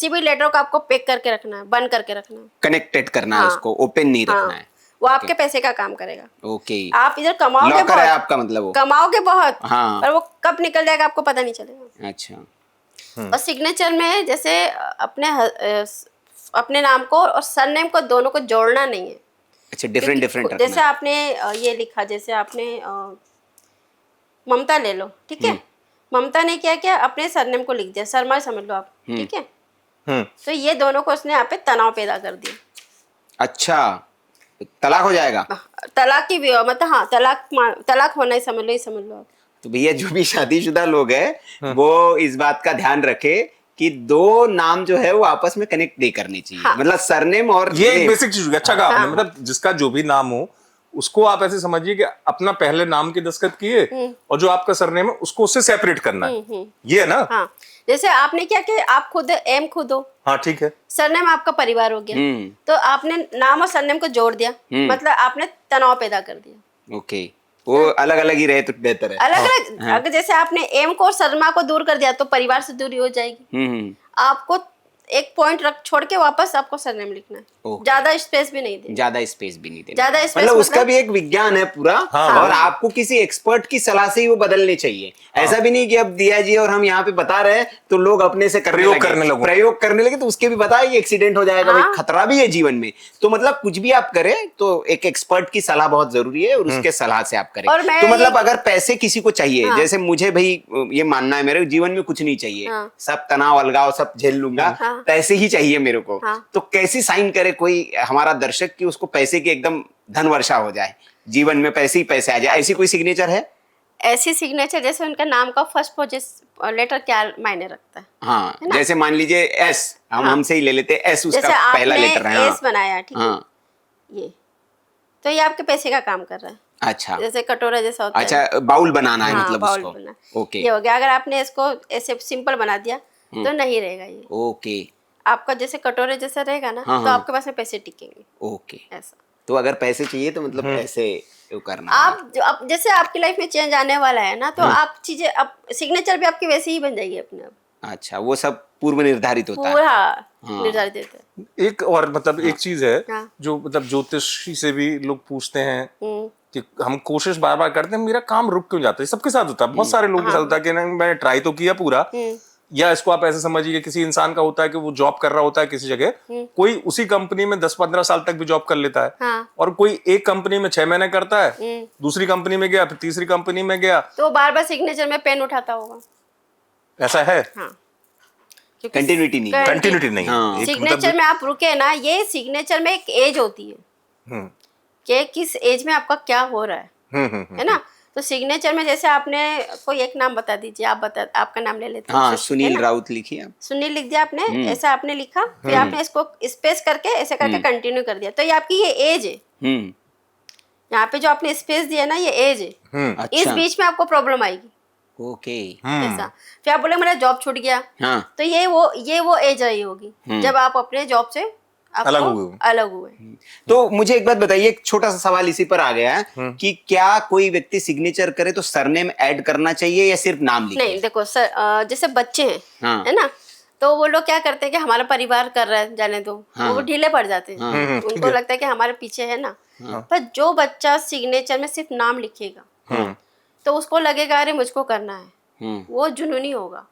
भी लेटर को आपको पैक करके रखना है, बंद करके रखना है, कनेक्टेड करना है, उसको ओपन नहीं रखना है। वो आपके पैसे का काम करेगा। ओके, आप इधर कमाओगे बहुत, आपका मतलब कमाओगे बहुत, पर वो कब निकल जाएगा आपको पता नहीं चलेगा। अच्छा, और सिग्नेचर में जैसे अपने नाम को और सरनेम को दोनों को जोड़ना नहीं है। अच्छा, डिफरेंट रखना। जैसे आपने ये लिखा, जैसे आपने ममता ले लो, ठीक है? ममता ने क्या किया, अपने सरनेम को लिख दिया, शर्मा समझ लो आप, ठीक है? तो ये दोनों को उसने यहाँ पे तनाव पैदा कर दिया। अच्छा, तलाक हो जाएगा? तलाक की मतलब, हाँ, तलाक होना ही समझ लो आप। तो भैया जो भी शादीशुदा लोग हैं वो इस बात का ध्यान रखे कि दो नाम जो है वो आपस में कनेक्ट नहीं करने चाहिए। मतलब सरनेम और ये एक बेसिक चीज। अच्छा कहा आपने, मतलब जिसका जो भी नाम हो उसको आप ऐसे समझिए कि अपना पहले नाम के दस्तखत किए और जो आपका सरनेम है उसको उससे सेपरेट करना है। ये है ना? हाँ, जैसे आपने क्या कि आप खुद एम खुद हो, हाँ ठीक है, सरनेम आपका परिवार हो गया, तो आपने नाम और सरनेम को जोड़ दिया, मतलब आपने तनाव पैदा कर दिया। ओके, वो अलग अलग ही रहे तो बेहतर है। अलग अलग, अगर जैसे आपने एम को और शर्मा को दूर कर दिया तो परिवार से दूरी हो जाएगी। आपको एक पॉइंट रख छोड़ के वापस आपको सरनेम लिखना है, ओके। ज्यादा स्पेस भी नहीं देना। ज्यादा स्पेस भी नहीं देना। ज्यादा स्पेस मतलब उसका भी एक विज्ञान है पूरा। और आपको किसी एक्सपर्ट की सलाह से ही वो बदलने चाहिए। ऐसा भी नहीं कि अब दिया जी और हम यहाँ पे बता रहे हैं तो लोग अपने से प्रयोग करने लगे तो उसके भी पता है कि एक्सीडेंट हो जाएगा। भाई खतरा भी है जीवन में, तो मतलब कुछ भी आप करें तो एक एक्सपर्ट की सलाह बहुत जरूरी है और उसके सलाह से आप करें। तो मतलब अगर पैसे किसी को चाहिए, जैसे मुझे भाई ये मानना है मेरे जीवन में कुछ नहीं चाहिए, सब तनाव अलगाव सब झेल लूंगा, पैसे ही चाहिए मेरे को, तो कैसी साइन करे कोई हमारा दर्शक कि उसको पैसे की एकदम धन वर्षा हो जाए, जीवन में पैसे ही पैसे आ जाए, ऐसी कोई सिग्नेचर है? ऐसी सिग्नेचर जैसे उनका नाम का फर्स्ट लेटर क्या मायने रखता है। हाँ, जैसे मान लीजिए एस, हमसे ही ले लेते हैं एस, उसका पहला लेटर है। एस बनाया, ठीक है, ये तो ये आपके पैसे का काम कर रहा है। अच्छा, जैसे कटोरा जैसा होता है। अच्छा, बाउल बनाना है, मतलब उसको। ओके, ये हो गया। अगर आपने इसको ऐसे सिंपल बना दिया तो नहीं रहेगा ये। ओके, आपका जैसे कटोरे जैसा रहेगा ना, तो आपके पास में पैसे टिकेंगे। ओके, ऐसा। तो अगर पैसे चाहिए तो मतलब ऐसे करना आप जैसे आपकी लाइफ में चेंज आने वाला है ना, तो आप चीजें, अब सिग्नेचर भी आपकी वैसे ही बन जाएगी अपने आप। अच्छा, वो सब पूर्व निर्धारित होता है। पूरा निर्धारित होता है। एक और मतलब एक चीज है जो मतलब ज्योतिषी से भी लोग पूछते हैं कि हम कोशिश बार बार करते हैं, मेरा काम रुक क्यों जाता है। सबके साथ होता है, बहुत सारे लोगों के साथ होता है कि मैंने ट्राई तो किया पूरा, या इसको आप ऐसे समझिए किसी इंसान का होता है कि वो जॉब कर रहा होता है किसी जगह, कोई उसी कंपनी में 10-15 साल तक भी जॉब कर लेता है, और कोई एक कंपनी में 6 महीने करता है, दूसरी कंपनी में गया, फिर तीसरी कंपनी में गया, तो बार बार सिग्नेचर में पेन उठाता होगा। ऐसा है। कंटिन्यूटी नहीं। सिग्नेचर में आप रुके ना, ये सिग्नेचर में एक एज होती है कि किस एज में आपका क्या हो रहा है ना। तो सिग्नेचर में जैसे आपने कोई एक नाम बता दीजिए, आपका नाम ले लेते हैं। हाँ, सुनील राउत लिखिए आप। सुनील लिख दिया आपने, ऐसा आपने लिखा, फिर आपने इसको स्पेस करके ऐसे करके कंटिन्यू कर दिया, तो ये आपकी ये एज है। यहाँ पे जो आपने स्पेस दिया ना, ये एज है। अच्छा। इस बीच में आपको प्रॉब्लम आएगी। ओके, ऐसा। फिर आप बोले मेरा जॉब छूट गया, तो ये वो एज रही होगी जब आप अपने जॉब से अलग हुए। तो मुझे एक बात बताइए, एक छोटा सा सवाल इसी पर आ गया है कि क्या कोई व्यक्ति सिग्नेचर करे तो सरनेम ऐड करना चाहिए या सिर्फ नाम लिखे? नहीं, देखो सर, जैसे बच्चे हैं, है ना, तो वो लोग क्या करते हैं कि हमारा परिवार कर रहा है, जाने दो, वो ढीले पड़ जाते हैं। उनको लगता है कि हमारे पीछे है ना। पर जो बच्चा सिग्नेचर में सिर्फ नाम लिखेगा तो उसको लगेगा अरे मुझको करना है, वो जुनूनी होगा।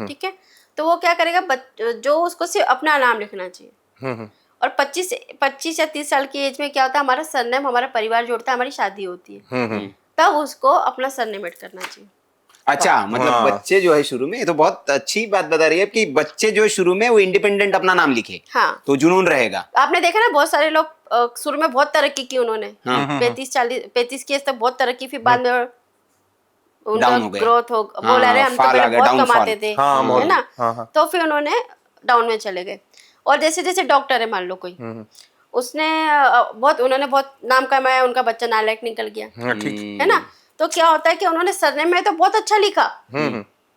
ठीक है, तो वो क्या करेगा, जो उसको सिर्फ अपना नाम लिखना चाहिए। और 25 या 30 साल की एज में क्या होता है, हमारा सरनेम हमारा परिवार जोड़ता है, हमारी शादी होती है, तब उसको अपना सरनेम ऐड करना चाहिए। अच्छा, मतलब बच्चे जो है शुरू में, ये तो बहुत अच्छी बात बता रही है कि बच्चे जो शुरू में वो इंडिपेंडेंट अपना नाम लिखे, तो जुनून रहेगा। आपने देखा ना, बहुत सारे लोग शुरू में बहुत तरक्की की उन्होंने, 35 की एज तक बहुत तरक्की, फिर बाद में उनका ग्रोथ हो, बोला रहे हम तो पहले बहुत कमाते थे, है ना, तो फिर उन्होंने डाउन में चले गए। और जैसे जैसे डॉक्टर है, मान लो कोई, उन्होंने बहुत नाम कमाया, उनका बच्चा नालायक निकल गया, है ना, तो क्या होता है कि उन्होंने सरनेम में तो बहुत अच्छा लिखा,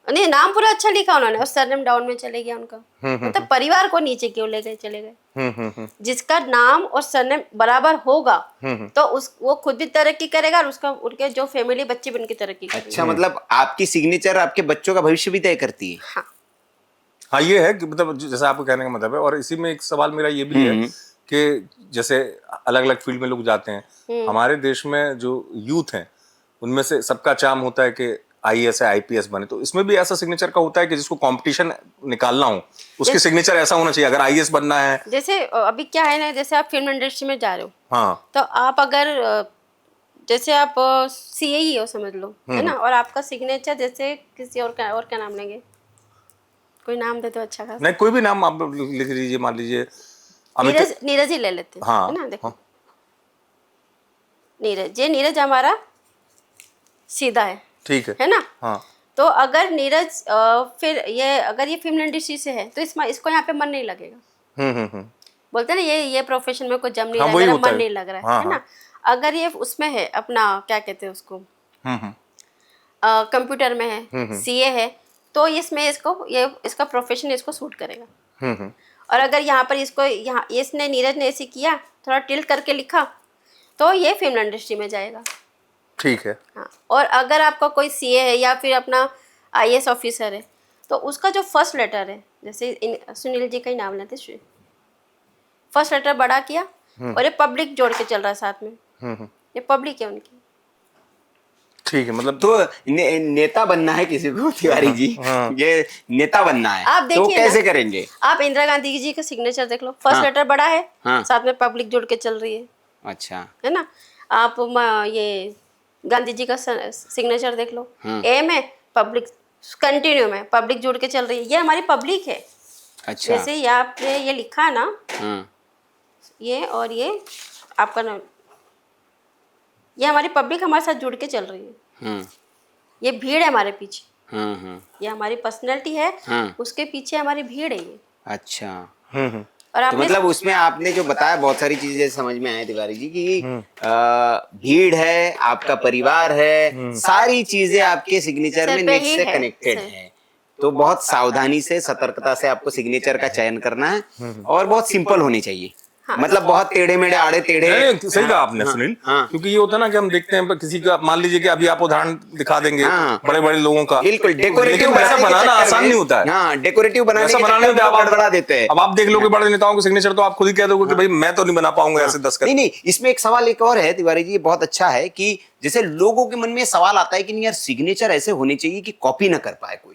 नहीं नाम पूरा अच्छा लिखा उन्होंने, और सरनेम डाउन में चले गया उनका। मतलब परिवार को नीचे क्यों चले गए। जिसका नाम और सरनेम बराबर होगा तो वो खुद भी तरक्की करेगा और उनके जो फैमिली बच्चे भी उनकी तरक्की करेंगे। अच्छा, मतलब आपकी सिग्नेचर आपके बच्चों का भविष्य भी तय करती है। हाँ, ये है कि मतलब जैसा आपको कहने का मतलब है। और इसी में एक सवाल मेरा ये भी है कि जैसे अलग अलग फील्ड में लोग जाते हैं, हमारे देश में जो यूथ हैं उनमें से सबका चाम होता है कि IAS है, IPS बने, तो इसमें भी ऐसा सिग्नेचर का होता है कि जिसको कंपटीशन निकालना हो उसकी सिग्नेचर ऐसा होना चाहिए अगर IAS बनना है। जैसे अभी क्या है ना, जैसे आप फिल्म इंडस्ट्री में जा रहे हो, हाँ, तो आप अगर जैसे आप CA ही हो समझ लो, है ना, और आपका सिग्नेचर जैसे किसी और क्या नाम लेंगे, कोई नाम दे दो अच्छा खासा। नहीं, कोई भी नाम आप लिख लीजिए, मान लीजिए नीरज ही ले लेते हैं, हाँ, है ना। देखो नीरज हमारा सीधा है, ठीक है ना। हाँ, तो अगर नीरज अगर ये फिल्म इंडस्ट्री से है तो इसको यहाँ पे मन नहीं लगेगा। बोलते हैं ना, ये प्रोफेशन में कोई जम नहीं लग रहा, मन नहीं लग रहा है ना। अगर ये उसमें है अपना, क्या कहते हैं उसको, कंप्यूटर में है, CA है, तो इसका प्रोफेशन इसको सूट करेगा। और अगर यहाँ पर इसने नीरज ने ऐसे किया, थोड़ा टिल्ट करके लिखा, तो ये फिल्म इंडस्ट्री में जाएगा। ठीक है। हाँ, और अगर आपका कोई सीए है या फिर अपना आईएएस ऑफिसर है तो उसका जो फर्स्ट लेटर है, जैसे सुनील जी का ही नाम लेते, फर्स्ट लेटर बड़ा किया और ये पब्लिक जोड़ के चल रहा है साथ में, ये पब्लिक है उनकी। ठीक है, मतलब तो नेता बनना है किसी को तिवारी जी, ये नेता बनना है, आप तो देखिए कैसे ना, करेंगे? आप इंदिरा गांधी जी का सिग्नेचर देख लो, फर्स्ट हाँ। लेटर बड़ा है, हाँ। साथ में पब्लिक जुड़ के चल रही है अच्छा। ना। आप ये गांधी जी का सिग्नेचर देख लो, हाँ। ए में पब्लिक कंटिन्यू में पब्लिक जुड़ के चल रही है, ये हमारी पब्लिक है। अच्छा। जैसे ये आपने ये लिखा है ना, हाँ। ये और ये आपका नाम, ये हमारी पब्लिक हमारे साथ जुड़ के चल रही है, हाँ। ये भीड़ है हमारे पीछे, हाँ। हाँ। ये हमारी पर्सनैलिटी है, हाँ। उसके पीछे हमारी भीड़ है ये। अच्छा। और तो आपने मतलब उसमें आपने जो बताया बहुत सारी चीजें समझ में आए तिवारी जी की भीड़ है, आपका परिवार है, सारी चीजें आपके सिग्नेचर सर में पे नेट ही से है, कनेक्टेड सर। है। तो बहुत सावधानी से, सतर्कता से आपको सिग्नेचर का चयन करना है और बहुत सिंपल होनी चाहिए। हाँ। मतलब बहुत टेढ़े मेढ़े आड़े टेढ़े। नहीं, सही कहा आपने हाँ, सुनील। हाँ। क्योंकि ये होता है ना कि हम देखते हैं किसी का, मान लीजिए कि अभी आप उदाहरण दिखा देंगे हाँ। बड़े बड़े लोगों का, बिल्कुल डेकोरेटिव लेकिन वैसा बनाना आसान नहीं होता है। हाँ, डेकोरेटिव बनाने वैसा के बनाने चक्कर में में आप गड़बड़ा देते हैं। अब आप देख लो कि बड़े नेताओं के सिग्नेचर तो आप खुद ही कह दोगे कि भाई मैं तो नहीं बना पाऊंगा ऐसे 10 नहीं नहीं, इसमें एक सवाल एक और है तिवारी जी, ये बहुत अच्छा है कि जैसे लोगों के मन में सवाल आता है कि नहीं यार सिग्नेचर ऐसे होने चाहिए कि कॉपी ना कर पाए कोई,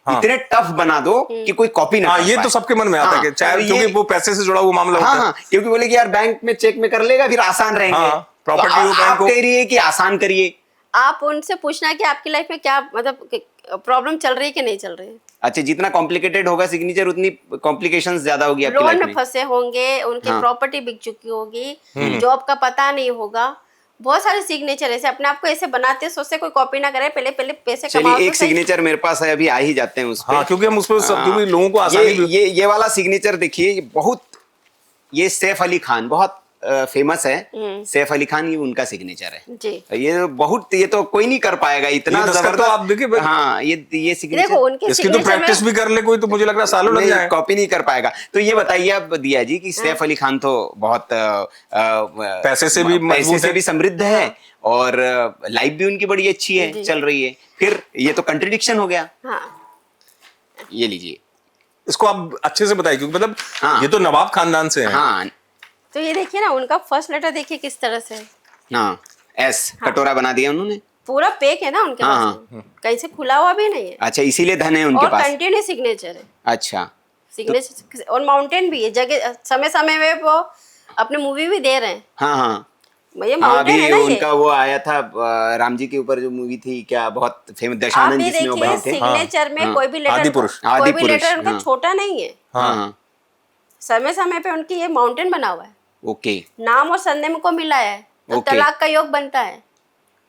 इतने टफ बना दो कि कोई कॉपी ना हाँ, कर ये पाए। तो सबके मन में आता है कि चाहे, क्योंकि वो पैसे से जुड़ा हुआ मामला हाँ होता है। हाँ, क्योंकि बोले कि यार बैंक में चेक में कर लेगा फिर आसान रहेंगे। हाँ, प्रॉपर्टी तो हो बैंक आप को। कह रही है कि आसान करिए। आप उनसे पूछना कि आपकी लाइफ में क्या मतलब प्रॉब्लम चल रही है कि नहीं चल रही है। अच्छा, जितना कॉम्प्लिकेटेड होगा सिग्नेचर उतनी कॉम्प्लिकेशंस ज्यादा होगी आपकी लोन लाइफ में में। फंसे होंगे, उनकी हाँ। प्रॉपर्टी बिक चुकी होगी, जॉब का पता नहीं होगा, बहुत सारे सिग्नेचर ऐसे अपने आप को ऐसे बनाते सोचते कोई कॉपी ना करे, पहले पहले पैसे कमाओ चलिए तो एक सही। सिग्नेचर मेरे पास है, अभी आ ही जाते हैं उस पे। हाँ, क्योंकि हम उस पर सब, क्योंकि लोगों को ये आसानी भी- ये वाला सिग्नेचर देखिए, ये बहुत, ये सैफ अली खान बहुत फेमस है। सैफ अली खान, ये उनका सिग्नेचर है जी। ये बहुत, ये तो कोई नहीं कर पाएगा इतना ये दस्तखत तो जबरदस्त। आप देखिए भाई- हाँ, ये देखो सिग्नेचर उनके इसकी तो signature में- प्रैक्टिस भी कर ले कोई तो मुझे लग रहा है सालों लग जाए। कॉपी नहीं कर पाएगा। तो ये बताइए अब दिया जी कि सैफ अली खान तो बहुत पैसे से भी मजबूत है। समृद्ध है और लाइफ भी उनकी बड़ी अच्छी है, जी। चल रही है। फिर ये तो कंट्रडिक्शन हो गया। हाँ, ये लीजिए। इसको आप अच्छे से बताइए, क्योंकि मतलब हाँ। ये तो नवाब खानदान से है। हाँ तो ये देखिए ना, उनका फर्स्ट लेटर देखिए किस तरह से है। हाँ, एस कटोरा बना दिया उन्होंने। पूरा पैक है ना उनके हाँ, पास में। कहीं से खुला हुआ भी नहीं है अच्छा, इसीलिए धन है उनके और पास। कंटिन्यू सिग्नेचर है। अच्छा, सिग्नेचर और माउंटेन भी है, जगह समय समय में वो अपने मूवी भी दे रहे हैं। हाँ हाँ ये हाँ, माउंटेन है अभी ना ये। उनका वो आया था राम जी के ऊपर जो मूवी थी, क्या बहुत फेमस, आप दशानंद ये जिसमें वो देखिए बने थे। सिग्नेचर में हाँ, कोई भी लेटर, आदिपुरुष। कोई भी आदिपुरुष, लेटर उनका हाँ। छोटा नहीं है। हाँ हाँ, समय समय पे उनकी ये माउंटेन बना हुआ है, ओके। नाम और सरनेम को मिला है तो ओके। तलाक का योग बनता है।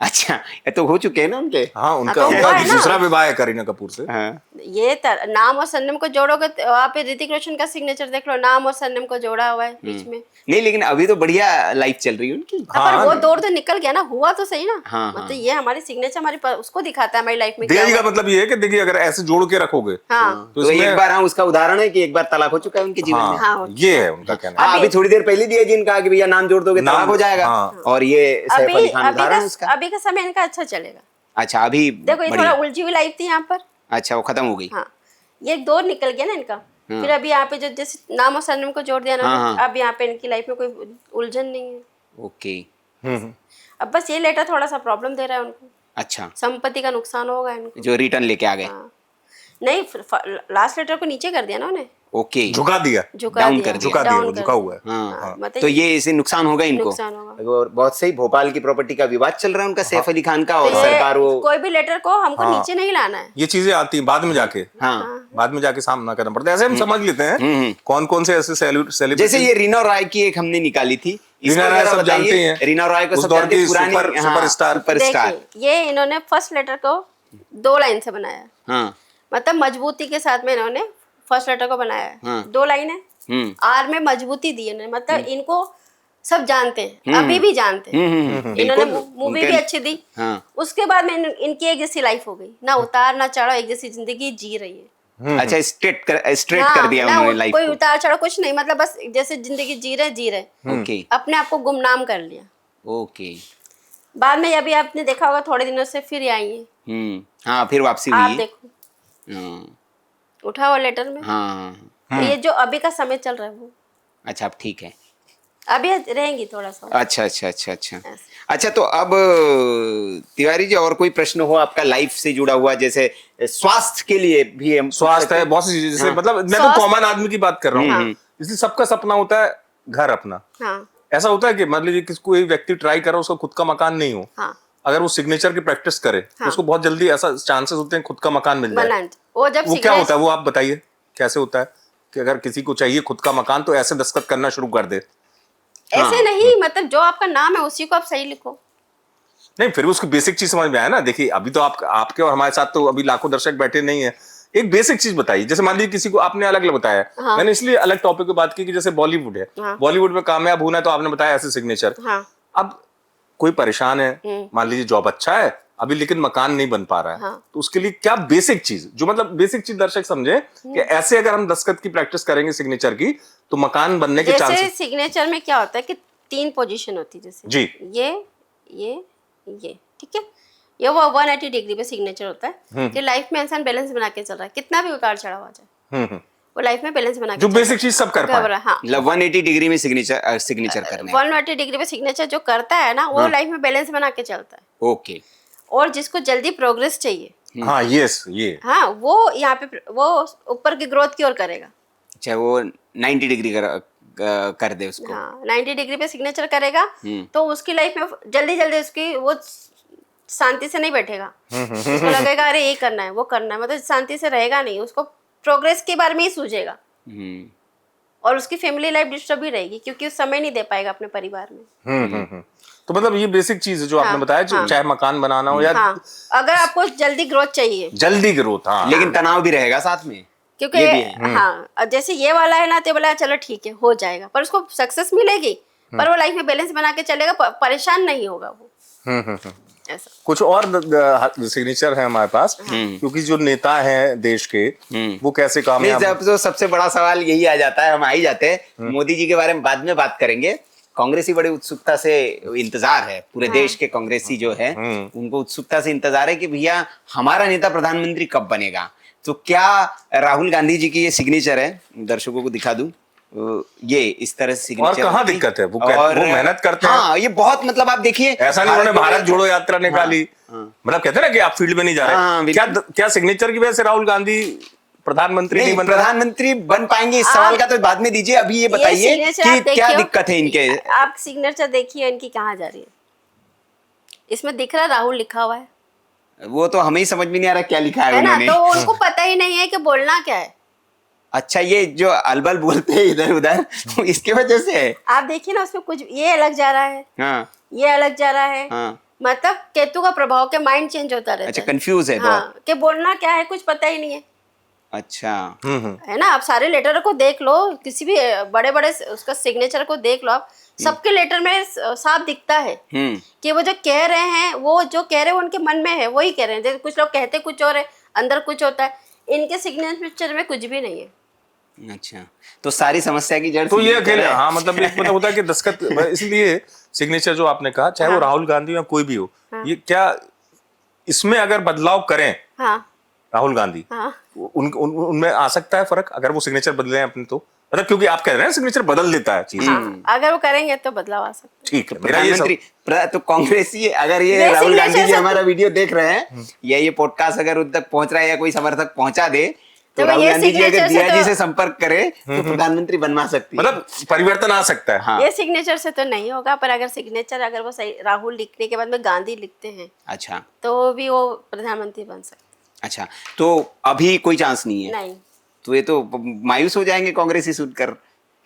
अच्छा, ये तो हो चुके हैं ना उनके। हाँ, उनका तो हुआ है ना। दूसरा विवाह है करीना कपूर से। हाँ, ये नाम और सरनेम को जोड़ोगे तो आप ऋतिक रोशन का सिग्नेचर देख लो, नाम और सरनेम को जोड़ा हुआ है बीच में। नहीं लेकिन अभी तो बढ़िया लाइफ चल रही है उनकी। पर वो दौर तो निकल गया ना, हुआ तो सही ना। हाँ, मतलब ये हमारी सिग्नेचर हमारी उसको दिखाता है हमारी लाइफ में क्या देखिए का हुआ। मतलब ये है कि देखिए अगर ऐसे जोड़ के रखोगे हाँ तो तो इसमें एक बार, हाँ, उसका उदाहरण है कि एक बार तलाक हो चुका है उनके जीवन में। हाँ, हाँ, ये है उनका कहना। हाँ, अभी थोड़ी देर पहले दिया जी इनका कि भैया नाम जोड़ दोगे नाम- तलाक हो जाएगा। हाँ। और ये सैफ अली खान उदाहरण है अभी उसका। अभी का समय इनका अच्छा चलेगा। अच्छा, अभी देखो ये थोड़ा बढ़िया। उलझी हुई लाइफ थी यहाँ पर। अच्छा, वो खत्म हो गई। हाँ, ये एक दौर निकल गया ना इनका। फिर अभी यहाँ पे जो जैसे नाम और सरनेम को जोड़ दिया ना, हाँ, हाँ। अब यहाँ पे इनकी लाइफ में कोई उलझन नहीं है। ओके, अब बस ये लेटर थोड़ा सा प्रॉब्लम दे रहा है उनको, अच्छा, संपत्ति का नुकसान होगा इनको। जो रिटर्न लेके आ गए। हाँ। नहीं, लास्ट लेटर को नीचे कर दिया ना उन्हें, ओके, झुका दिया, झुका डाउन दिया, कर दिया। झुका दिया, डाउन वो कर झुका दिया। हुआ है। हाँ, मतलब तो ये इसे नुकसान होगा इनको। नुकसान होगा। और बहुत सही, भोपाल की प्रॉपर्टी का विवाद चल रहा है उनका, सैफ अली खान का, और तो ये सरकार वो। कोई भी लेटर को हमको नीचे नहीं लाना है। ये चीजें आती हैं बाद में जाके, हाँ, बाद में जाके सामना करना पड़ता है। ऐसे हम समझ लेते हैं कौन कौन से ऐसे सेलिब्रिटी, जैसे ये रीना रॉय की एक हमने निकाली थी। रीना रॉय सब जानते ही हैं। रीना रॉय को उस सब दौर जानते की हैं, पुरानी सुपरस्टार। सुपरस्टार। देखिए ये इन्होंने फर्स्ट लेटर को 2 लाइन से बनाया, हाँ, मतलब मजबूती के साथ में इन्होंने फर्स्ट लेटर को बनाया है। हाँ। 2 लाइन है, आर में मजबूती दी इन्होंने, मतलब इनको सब जानते हैं, अभी भी जानते हैं। इन्होंने बिल्कुल, मूवी भी उनके- अच्छी दी। हाँ। उसके बाद में इनकी एक जैसी लाइफ हो गई ना, उतार ना चढ़ाव, एक जैसी जिंदगी जी रही है। अच्छा, स्ट्रेट कर हाँ, दिया ना उन्होंने लाइफ कोई को। उतार चढ़ाव कुछ नहीं, मतलब बस जैसे जिंदगी जी रहे ओके, अपने आप को गुमनाम कर लिया। ओके, बाद में अभी आपने देखा होगा थोड़े दिनों से फिर आई है। हाँ, फिर वापसी आप हुई। देखो हाँ उठा हुआ लेटर में। हाँ। तो ये जो अभी का समय चल रहा है वो अच्छा, अब ठीक है। अभी रहेंगी थोड़ा सा। अच्छा अच्छा अच्छा अच्छा। ऐसे। अच्छा, तो अब तिवारी जी और कोई प्रश्न हो आपका लाइफ से जुड़ा हुआ, जैसे स्वास्थ्य के लिए भी हम स्वास्थ्य है, बहुत सी चीजें, जैसे हाँ। मतलब मैं तो स्वास्थ्य- कॉमन आदमी की बात कर रहा हूँ, हाँ। इसलिए सबका सपना होता है घर अपना। हाँ ऐसा होता है कि मान लीजिए किसी कोई व्यक्ति ट्राई कर रहा है, उसका खुद का मकान नहीं हो, हाँ अगर वो सिग्नेचर की प्रैक्टिस करे तो हाँ। उसको बहुत जल्दी ऐसा चांसेस होते हैं खुद का मकान मिल जाए। बनान वो जब वो क्या होता है, वो आप बताइए कैसे होता है कि अगर किसी को चाहिए खुद का मकान तो ऐसे दस्तखत करना शुरू कर दे? ऐसे नहीं, मतलब जो आपका नाम है उसी को आप सही लिखो। नहीं, फिर भी उसकी बेसिक चीज समझ में आया ना। देखिए अभी तो आपके और हमारे साथ तो अभी लाखों दर्शक बैठे नहीं है, एक बेसिक चीज बताइए। जैसे मान लीजिए किसी को आपने अलग अलग बताया, हाँ। मैंने इसलिए अलग टॉपिक पे बात की कि जैसे बॉलीवुड है, हाँ। बॉलीवुड में कामयाब होना है तो आपने बताया ऐसे सिग्नेचर। हाँ अब कोई परेशान है, मान लीजिए जॉब अच्छा है अभी लेकिन मकान नहीं बन पा रहा है, हाँ। तो उसके लिए क्या बेसिक चीज, जो मतलब बेसिक चीज दर्शक समझे कि ऐसे अगर हम दस्तखत की प्रैक्टिस करेंगे सिग्नेचर की तो मकान बनने के जैसे चांसेस। सिग्नेचर में क्या होता है कि 3 पोजीशन होती है, जैसे जी। ये ठीक है, ये वो 180 डिग्री पे सिग्नेचर होता है कि लाइफ में इंसान बैलेंस बना के चल रहा है, कितना भी उतार चढ़ाव आ जाए वो लाइफ में बैलेंस बना के जो चल रहा बेसिक चीज सब कर है। पाए। हाँ, मतलब 180 डिग्री में सिग्नेचर करने। 180 डिग्री पे सिग्नेचर जो करता है ना वो लाइफ में बैलेंस बना के चलता है। ओके। और जिसको जल्दी प्रोग्रेस चाहिए, हाँ यस, ये हाँ, वो यहाँ पे वो ऊपर की ग्रोथ की ओर करेगा। अच्छा, वो 90 डिग्री कर दे उसको। हाँ, 90 डिग्री पे सिग्नेचर करेगा तो उसकी लाइफ में जल्दी जल्दी उसकी वो शांति से नहीं बैठेगा। उसको लगेगा अरे ये करना है वो करना है, मतलब शांति से रहेगा नहीं, उसको प्रोग्रेस के बारे में ही सूझेगा। और उसकी फैमिली लाइफ डिस्टर्ब भी रहेगी क्योंकि उस समय नहीं दे पाएगा अपने परिवार में। तो मतलब ये बेसिक चीज है जो आपने हाँ, बताया, हाँ। चाहे मकान बनाना हो या हाँ, अगर आपको जल्दी ग्रोथ चाहिए, जल्दी ग्रोथ। हाँ, लेकिन तनाव भी रहेगा साथ में, क्योंकि ये भी है। हाँ, और जैसे ये वाला है ना तो बोला चलो ठीक है हो जाएगा, पर उसको सक्सेस मिलेगी पर वो लाइफ में बैलेंस बना के चलेगा, परेशान नहीं होगा वो। ऐसा कुछ और सिग्नेचर है हमारे पास, क्योंकि जो नेता हैं देश के वो कैसे नहीं, कामयाब। जब तो सबसे बड़ा सवाल यही आ जाता है, हम आ ही जाते हैं मोदी जी के बारे में बाद में बात करेंगे। कांग्रेसी बड़ी उत्सुकता से इंतजार है, पूरे देश के कांग्रेसी जो है उनको उत्सुकता से इंतजार है कि भैया हमारा नेता प्रधानमंत्री कब बनेगा। तो क्या राहुल गांधी जी की ये सिग्नेचर है, दर्शकों को दिखा दूं, ये इस तरह से और सिग्नेचर। कहाँ दिक्कत है, वो मेहनत करते हैं। हाँ, ये बहुत, मतलब आप देखिए, ऐसा नहीं उन्होंने भारत जोड़ो यात्रा निकाली, मतलब कहते हैं ना कि आप फील्ड में नहीं जा हाँ, रहे। क्या सिग्नेचर की वजह से राहुल गांधी प्रधानमंत्री नहीं बन रहा? प्रधानमंत्री बन पाएंगे, इस सवाल का तो बाद में दीजिए, अभी ये बताइए कि क्या दिक्कत है इनके। आप सिग्नेचर देखिए इनकी कहाँ जा रही है, इसमें दिख रहा राहुल लिखा हुआ है, वो तो हमें ही समझ में नहीं आ रहा क्या लिखा है है ना, उन्होंने। तो उनको पता ही नहीं है कि बोलना क्या है। अच्छा, ये जो अलबल बोलते हैं इधर उधर इसके वजह से है। आप देखिए ना उसमें कुछ ये अलग जा रहा है, हाँ ये अलग जा रहा है, हाँ। मतलब केतु का प्रभाव के माइंड चेंज होता रहता अच्छा, है। कंफ्यूज है बहुत। हाँ, कि बोलना क्या है कुछ पता ही नहीं है, अच्छा। है ना। आप सारे लेटर को देख लो, किसी भी बड़े बड़े उसका सिग्नेचर को देख लो, आप सबके लेटर में साफ दिखता है कि वो जो कह रहे हैं, वो जो कह रहे हैं उनके मन में है वही कह रहे हैं। जैसे कुछ लोग कहते कुछ और है, अंदर कुछ होता है, इनके सिग्नेचर में कुछ भी नहीं है। अच्छा, तो सारी समस्या की जड़ तो ये signature अकेले, है। हाँ, मतलब एक मतलब होता है कि दस्तखत, इसलिए सिग्नेचर जो आपने कहा, चाहे वो राहुल गांधी या कोई भी हो, ये क्या इसमें अगर बदलाव करें हाँ राहुल गांधी, हाँ, उनमें आ सकता है फर्क अगर वो सिग्नेचर बदले अपने, तो मतलब क्योंकि आप कह रहे हैं सिग्नेचर बदल देता है चीज। हाँ, अगर वो करेंगे तो बदलाव आ सकता है। ठीक है, मेरा ये प्रधानमंत्री तो कांग्रेसी, अगर ये ये राहुल गांधी signature जी से हमारा वीडियो देख रहे हैं या ये पॉडकास्ट अगर उन तक पहुंच रहा है या कोई समर्थक पहुंचा दे, तो तो राहुल ये गांधी जी signature अगर से दिया जी तो- से संपर्क करे तो प्रधानमंत्री बनवा सकती है। मतलब परिवर्तन आ सकता है। हाँ। ये सिग्नेचर से तो नहीं होगा, पर अगर सिग्नेचर अगर वो सही राहुल लिखने के बाद में गांधी लिखते हैं अच्छा तो भी वो प्रधानमंत्री बन सकते अच्छा, तो अभी कोई चांस नहीं है। नहीं। तो ये तो मायूस हो जाएंगे कांग्रेसी सुनकर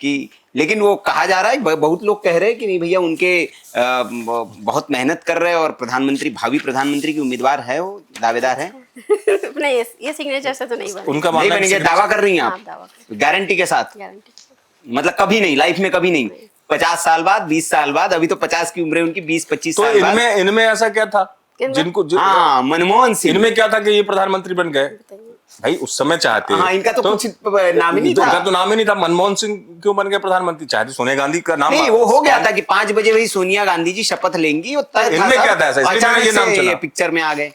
कि, लेकिन वो कहा जा रहा है, बहुत लोग कह रहे हैं कि नहीं भैया उनके बहुत मेहनत कर रहे हैं और प्रधानमंत्री, भावी प्रधानमंत्री की उम्मीदवार है, वो दावेदार है। नहीं, ये सिग्नेचर से तो नहीं बने। उनका नहीं मानना है बनेंगे, कि दावा कर रही हैं हाँ, आप दावा गारंटी के साथ, गारंटी। मतलब कभी नहीं, लाइफ में कभी नहीं। 50 साल बाद, 20 साल बाद, अभी तो 50 की उम्र है उनकी, 20-25 तो साल बाद। इनमें ऐसा क्या था किनमें? जिनको हाँ, मनमोहन सिंह। इनमें क्या था कि ये प्रधानमंत्री बन गए? भाई उस समय चाहते। हाँ, इनका तो कुछ नाम ही नहीं था। इनका तो नाम ही नहीं था। मनमोहन सिंह क्यों बन गए प्रधानमंत्री? चाहते सोनिया गांधी का नाम नहीं, वो हो गया था कि 5 बजे वही सोनिया गांधी जी शपथ लेंगी, और तय था इनमें सब। क्या था ऐसा? इसलिए अचानक मैंने ये नाम से चुना। ये पिक्चर में आ गए।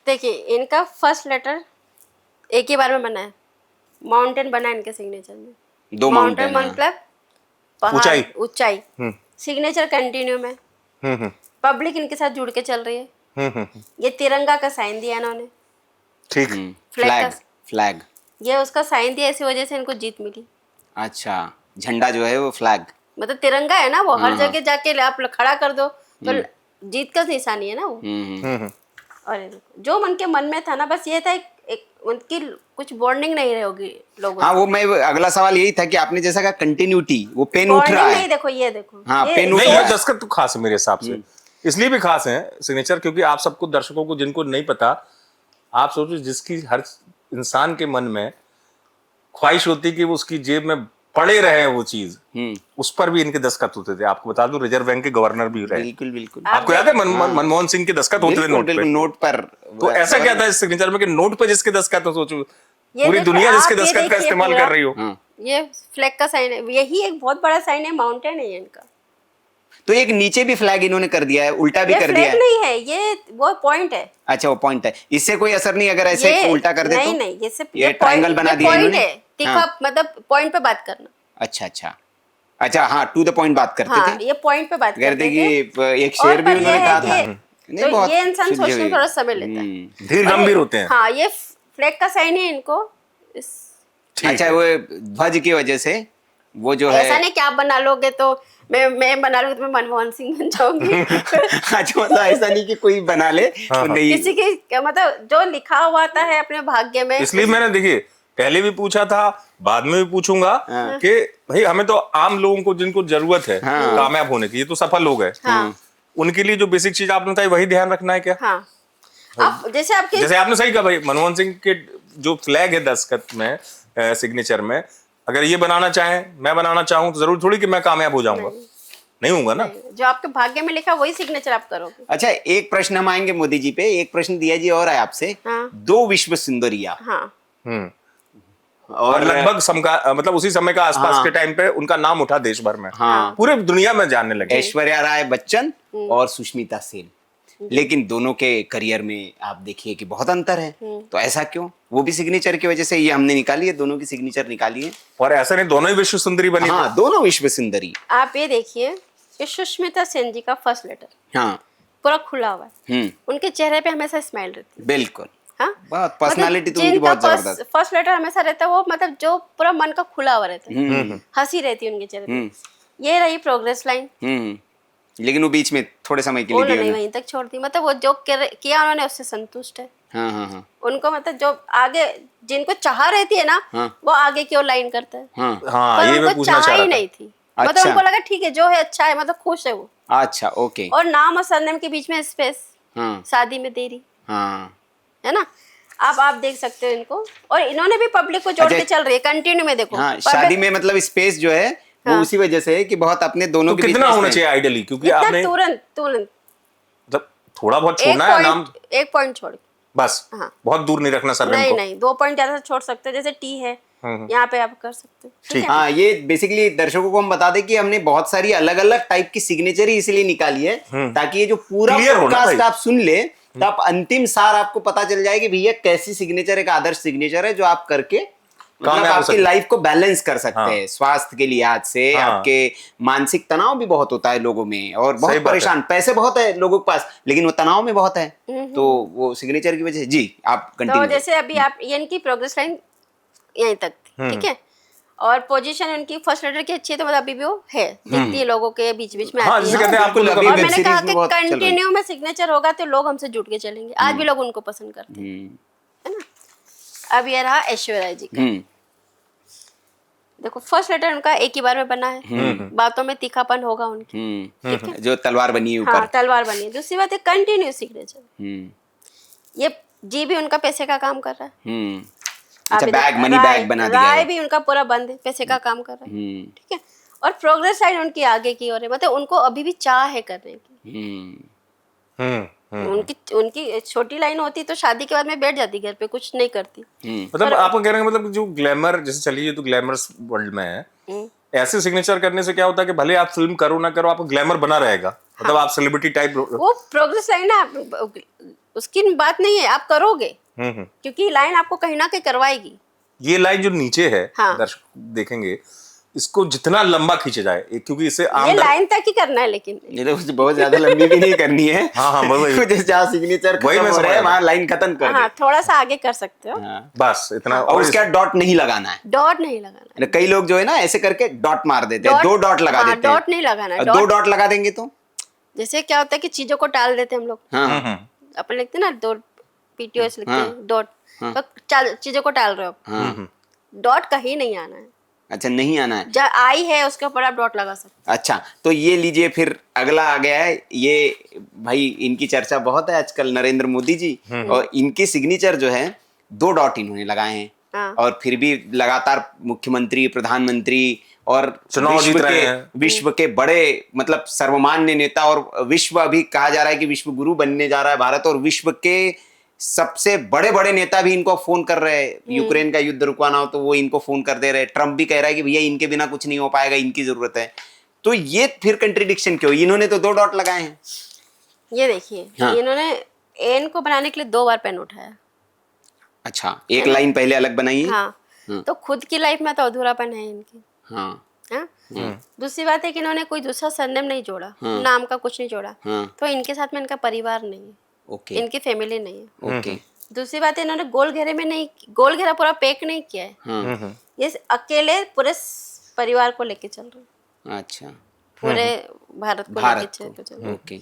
देखिए, इनका फर्स्ट लेटर एक ही बार में बना है। माउंटेन बना है इनके सिग्नेचर में। 2 माउंटेन, हाँ। मतलब पहाड़, ऊंचाई। ऊंचाई। हम्म सिग्नेचर कंटिन्यू में, हम्म पब्लिक इनके साथ जुड़ के चल रही है। हम्म। ये तिरंगा का साइन दिया इन्होंने, ठीक। Flag, flag. ये उसका साइन दिया, इसी वजह से इनको जीत मिली। अच्छा, झंडा जो है वो फ्लैग। मतलब तिरंगा है ना, वो हर जगह जाके आप खड़ा कर दो तो जीत का निशानी है ना वो। और ये देखो, जो मन के मन में था ना, बस ये था एक उनकी कुछ बॉन्डिंग नहीं रही होगी लोगों हाँ, वो मैं अगला सवाल यही था कि आपने जैसा कहा कंटिन्यूटी, वो पेन उठ रहा नहीं, है। देखो ये देखो, हाँ, ये पेन उठ नहीं, रहा ये है। दस्तखत तो खास है मेरे हिसाब से। इसलिए भी खास है सिग्नेचर, क्योंकि आप सबको, दर्शकों को जिनको नहीं पता, आप सोचो जिसकी हर इंसान के मन में ख्वाहिश होती कि वो उसकी जेब में पड़े रहे वो चीज, उस पर भी इनके दस्तखत होते थे। आपको बता दूं, रिजर्व बैंक के गवर्नर भी रहे। बिल्कुल बिल्कुल। आपको याद है मनमोहन सिंह के दस्तखत होते थे बिल्कुल नोट पे? बिल्कुल, नोट पर। तो ऐसा क्या था इस सिग्नेचर में कि नोट पे जिसके दस्तखत हो, सोचो ये पूरी देखो, दुनिया जिसके आप ये दस्तखत का देखिए इस्तेमाल पूरा, कर रही हो। ये फ्लैग का साइन है, यही एक बहुत बड़ा साइन है, माउंटेन है ये इनका। तो एक नीचे भी फ्लैग इन्होंने कर दिया है, उल्टा भी ये कर दिया फ्लैग है। नहीं है, ये वो पॉइंट है। अच्छा, वो पॉइंट है, इससे कोई असर नहीं अगर ऐसे ये उल्टा कर दे नहीं तो? नहीं, ये सिर्फ ये ट्रायंगल बना दिया पॉइंट इन्होंने। है, तीखा, हाँ। मतलब पॉइंट पे बात करना। अच्छा अच्छा अच्छा, हाँ, टू द पॉइंट बात करते हाँ, थे। ये पॉइंट पे बात कहते करते कि थे। एक शेर भी और पर उन्होंने ये कहा है था। कि नहीं, तो बहुत ये इंसान सुलझे सोचने में हुए। थोड़ा समय लेता है। धीर गंभीर होते हैं। हाँ, ये फ्लैग का साइन है इनको। अच्छा, वो ध्वज की वजह से वो जो है। ऐसा नहीं कि आप बना लोगे तो मैं बना लूंगी तो मैं मनमोहन सिंह बन जाऊंगी। अच्छा, मतलब ऐसा नहीं कि कोई बना ले तो नहीं। किसी की मतलब जो लिखा हुआ था है अपने भाग्य में। इसलिए मैंने, देखिए, पहले भी पूछा था, बाद में भी पूछूंगा कि भाई हमें तो आम लोगों को जिनको जरूरत है कामयाब होने की, ये तो सफल हो गए, उनके लिए जो बेसिक चीज आपने बताई वही ध्यान रखना है क्या? हाँ, अब जैसे आपने सही कहा भाई, मनमोहन सिंह के जो फ्लैग है दस्तखत में, सिग्नेचर में, अगर ये बनाना चाहें, मैं बनाना चाहूं, तो जरूर थोड़ी कि मैं कामयाब हो जाऊंगा, नहीं होऊंगा ना। जो आपके भाग्य में लिखा वही सिग्नेचर आप करोगे। अच्छा, एक प्रश्न हम आएंगे मोदी जी पे, एक प्रश्न दिया जी और है आपसे। हाँ। 2 विश्व सुंदरिया। हाँ, और लगभग मतलब उसी समय का आसपास के टाइम पे उनका नाम उठा देश भर में, हाँ। पूरे दुनिया में जानने लगे। ऐश्वर्या राय बच्चन और सुष्मिता सेन। लेकिन दोनों के करियर में आप देखिए कि बहुत अंतर है। तो ऐसा क्यों? वो भी सिग्नेचर की वजह से ये हमने निकाली है, दोनों की सिग्नेचर निकाली है। और ऐसा नहीं दोनों ही विश्व सुंदरी बनी। हाँ, दोनों विश्व सुंदरी। आप ये देखिए कि सुष्मिता सेन जी का फर्स्ट लेटर हाँ, पूरा खुला हुआ है, उनके चेहरे पे हमेशा स्माइल रहती है। बिल्कुल। हाँ, बहुत पर्सनालिटी तो उनकी बहुत जबरदस्त। फर्स्ट लेटर हमेशा रहता है वो, मतलब जो पूरा मन का खुला हुआ रहता है, हंसी रहती है उनके चेहरे पे। ये रही प्रोग्रेस लाइन। लेकिन वो बीच में थोड़े समय के लिए उन्होंने दिया वहीं तक छोड़ दी, मतलब वो जो किया उन्होंने उससे संतुष्ट है। हाँ हाँ हाँ उनको मतलब जो आगे जिनको चाह रहती है ना, वो आगे की ओर लाइन करता है। हाँ। हाँ, पर ये मैं उनको पूछना चाह चाह रहा ही था। नहीं थी, मतलब अच्छा। उनको लगा ठीक है जो है अच्छा है, मतलब खुश है वो। अच्छा, ओके। और नाम और सरनेम के बीच में स्पेस, हाँ शादी में देरी, हाँ। है ना। अब आप देख सकते हो इनको, और इन्होंने भी पब्लिक को जोड़ के चल रही है कंटिन्यू में। देखो हाँ, शादी में मतलब स्पेस जो है वो उसी वजह से है कि बहुत अपने दोनों तो के बीच कितना में होना space- चाहिए आइडियली? क्योंकि इतना आपने तुरंत मतलब थोड़ा बहुत छोड़ना है नाम, एक पॉइंट छोड़, बस। हाँ। बहुत दूर नहीं रखना सरनेम नहीं को। नहीं, 2 पॉइंट ज्यादा से छोड़ सकते हो, जैसे टी है यहाँ पे आप कर सकते हो। ठीक है। हाँ, ये बेसिकली दर्शकों को हम बता दें कि हमने बहुत सारी अलग अलग टाइप की सिग्नेचर ही इसलिए निकाली है ताकि ये जो पूरा Clear हो ना पॉडकास्ट भाई। आप सुन ले तो आप अंतिम सार आपको पता चल जाए कि भैया कैसी सिग्नेचर एक आदर्श सिग्नेचर है जो आप करके मतलब कामयाब हो आपकी सकते। लाइफ को बैलेंस कर सकते हाँ। हैं। स्वास्थ्य के लिहाज से हाँ। आपके मानसिक तनाव भी बहुत होता है लोगों में, और सही बहुत बात है। परेशान, पैसे बहुत है लोगों के पास लेकिन वो तनाव में बहुत है। तो वो सिग्नेचर की वजह से। जी, आप तो कंटिन्यू। जैसे अभी आप ये इनकी प्रोग्रेस लाइन यहीं तक थी, ठीक है। और पोजीशन उनकी फर्स्ट लेटर की अच्छी है, तो मतलब अभी भी वो है, दिखती है लोगों के बीच बीच में हाँ, आती जैसे है। कहते हैं आपको बिल्कुल, अभी और वेब मैंने सीरीज कहा में कि बहुत चल रही है। कंटिन्यू में सिग्नेचर होगा तो लोग हमसे जुट के चलेंगे। आज भी लोग उनको पसंद करते हैं, है ना। अब ये रहा ऐश्वर्या जी का। देखो फर्स्ट लेटर उनका एक ही बार में बना है, बातों में तीखापन होगा उनकी, जो तलवार बनी है ऊपर। हाँ तलवार बनी है। दूसरी बात है कंटिन्यू सिग्नेचर। ये जी भी उनका पैसे का काम कर रहा है। अच्छा, अभी बैग, मनी राय- बैग बना दिया राय है। भी उनका पूरा बंद है, पैसे का काम कर रहा है, ठीक है। और प्रोग्रेस साइड उनकी आगे की ओर है, मतलब उनको अभी भी चाह है करने की। उनकी उनकी छोटी लाइन होती तो शादी के बाद मैं बैठ जाती घर पे, कुछ नहीं करती। मतलब आपको कहने का मतलब जो ग्लैमर जैसे चलिए तो ग्लैमरस वर्ल्ड में है, ऐसे सिग्नेचर करने से क्या होता है कि भले आप फिल्म करो ना करो आपको ग्लैमर बना रहेगा, मतलब आप सेलिब्रिटी टाइप। वो प्रोग्रेस लाइन है, उसकी बात नहीं है, आप करोगे क्योंकि लाइन आपको कहीं ना कहीं करवाएगी। ये लाइन जो नीचे है, हाँ। दर्शक देखेंगे इसको जितना लंबा खींचे जाए, क्योंकि इसे ये लाइन तक ही करना है, लेकिन ये तो कुछ बहुत ज्यादा लंबी भी नहीं करनी है। हाँ, वही। कुछ जहाँ सिग्नेचर वही मैं खत्म हो समझ रहा है रहा वहाँ लाइन खत्म कर हाँ, थोड़ा सा आगे कर सकते हो। हाँ। बस इतना। और उसके बाद डॉट नहीं लगाना है। डॉट नहीं लगाना है। कई लोग जो है ना ऐसे करके डॉट मार देते हैं, डॉट- 2 डॉट लगा हाँ, देते हैं। डॉट नहीं लगाना है, और 2 डॉट लगा देंगे तो जैसे क्या होता है कि चीजों को टाल देते हैं हम लोग, हाँ अपन लिखते हैं ना, दो पीटीओएस लिखते हैं, डॉट, तो चीजों को टाल रहे हो, हाँ। डॉट कहीं नहीं आना है। अच्छा, नहीं आना है। जब आई है उसके ऊपर आप डॉट लगा सकते अच्छा, तो ये लीजिए फिर अगला आ गया है। ये भाई इनकी चर्चा बहुत है आजकल, नरेंद्र मोदी जी, और इनकी सिग्नेचर जो है 2 डॉट इन्होंने लगाए हैं। हाँ। और फिर भी लगातार मुख्यमंत्री, प्रधानमंत्री और चुनाव जीत रहे हैं। विश्व के बड़े मतलब सर्वमान्य नेता, और विश्व अभी कहा जा रहा है कि विश्व गुरु बनने जा रहा है भारत, और विश्व के सबसे बड़े बड़े नेता भी इनको फोन कर रहे हैं। यूक्रेन का युद्ध रुकवाना हो तो वो इनको फोन कर दे रहे हैं। ट्रम्प भी कह रहा है कि भैया इनके बिना कुछ नहीं हो पाएगा, इनकी जरूरत है। तो ये फिर कंट्रिडिक्शन क्यों? इन्होंने तो 2 डॉट लगाए हैं। ये देखिए, हाँ। इन्होंने एन को बनाने के लिए 2 बार पेन उठाया। अच्छा, एक लाइन पहले अलग बनाई है। हाँ, तो खुद की लाइफ में तो अधूरापन है इनकी। हाँ हाँ? दूसरी बात है कि इन्होंने कोई दूसरा सरनेम नहीं जोड़ा, नाम का कुछ नहीं जोड़ा, हाँ। तो इनके साथ में इनका परिवार नहीं है, ओके इनकी फैमिली नहीं है। ओके दूसरी बात है, इन्होंने गोल घेरे में नहीं, गोल घेरा पूरा पैक नहीं किया है, हाँ ये अकेले पूरे परिवार को लेके चल रहे हैं, अच्छा, पूरे भारत को भारत लेके को, चल रहे हैं। ओके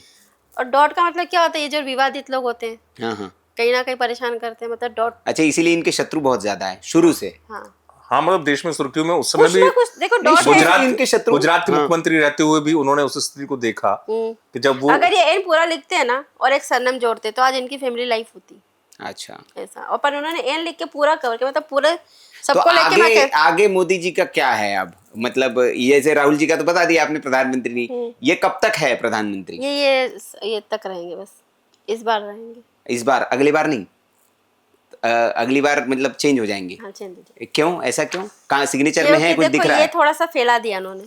और डॉट का मतलब क्या होता है? ये जो विवादित लोग होते हैं हाँ हाँ। कहीं ना कहीं परेशान करते हैं, मतलब डॉट। अच्छा, इसीलिए इनके शत्रु बहुत ज्यादा है शुरू से। हाँ, हाँ, मतलब देश में सुर्खियों में उस समय कुछ भी ना कुछ देखो, डॉट है। गुजरात इनके शत्रु। गुजरात के हाँ। मुख्यमंत्री रहते हुए भी उन्होंने उस स्थिति को देखा कि जब वो अगर ये एन पूरा लिखते हैं ना और एक सरनेम जोड़ते तो आज इनकी फैमिली लाइफ होती अच्छा, ऐसा। और पर उन्होंने एन लिख के पूरा कवर किया, मतलब पूरे तो सबको लेके मैं आगे आगे मोदी जी का क्या है अब? मतलब ये जैसे राहुल जी का तो बता दिया आपने, प्रधानमंत्री नहीं, ये कब तक है प्रधानमंत्री? ये तक रहेंगे, बस इस बार रहेंगे। इस बार, अगली बार नहीं? अगली बार मतलब चेंज हो जाएंगे? हाँ, चेंज हो जाएंगे। क्यों, ऐसा क्यों? कहाँ सिग्नेचर में है, क्योंकि कुछ दिख देखो, रहा ये है? थोड़ा सा फैला दिया उन्होंने,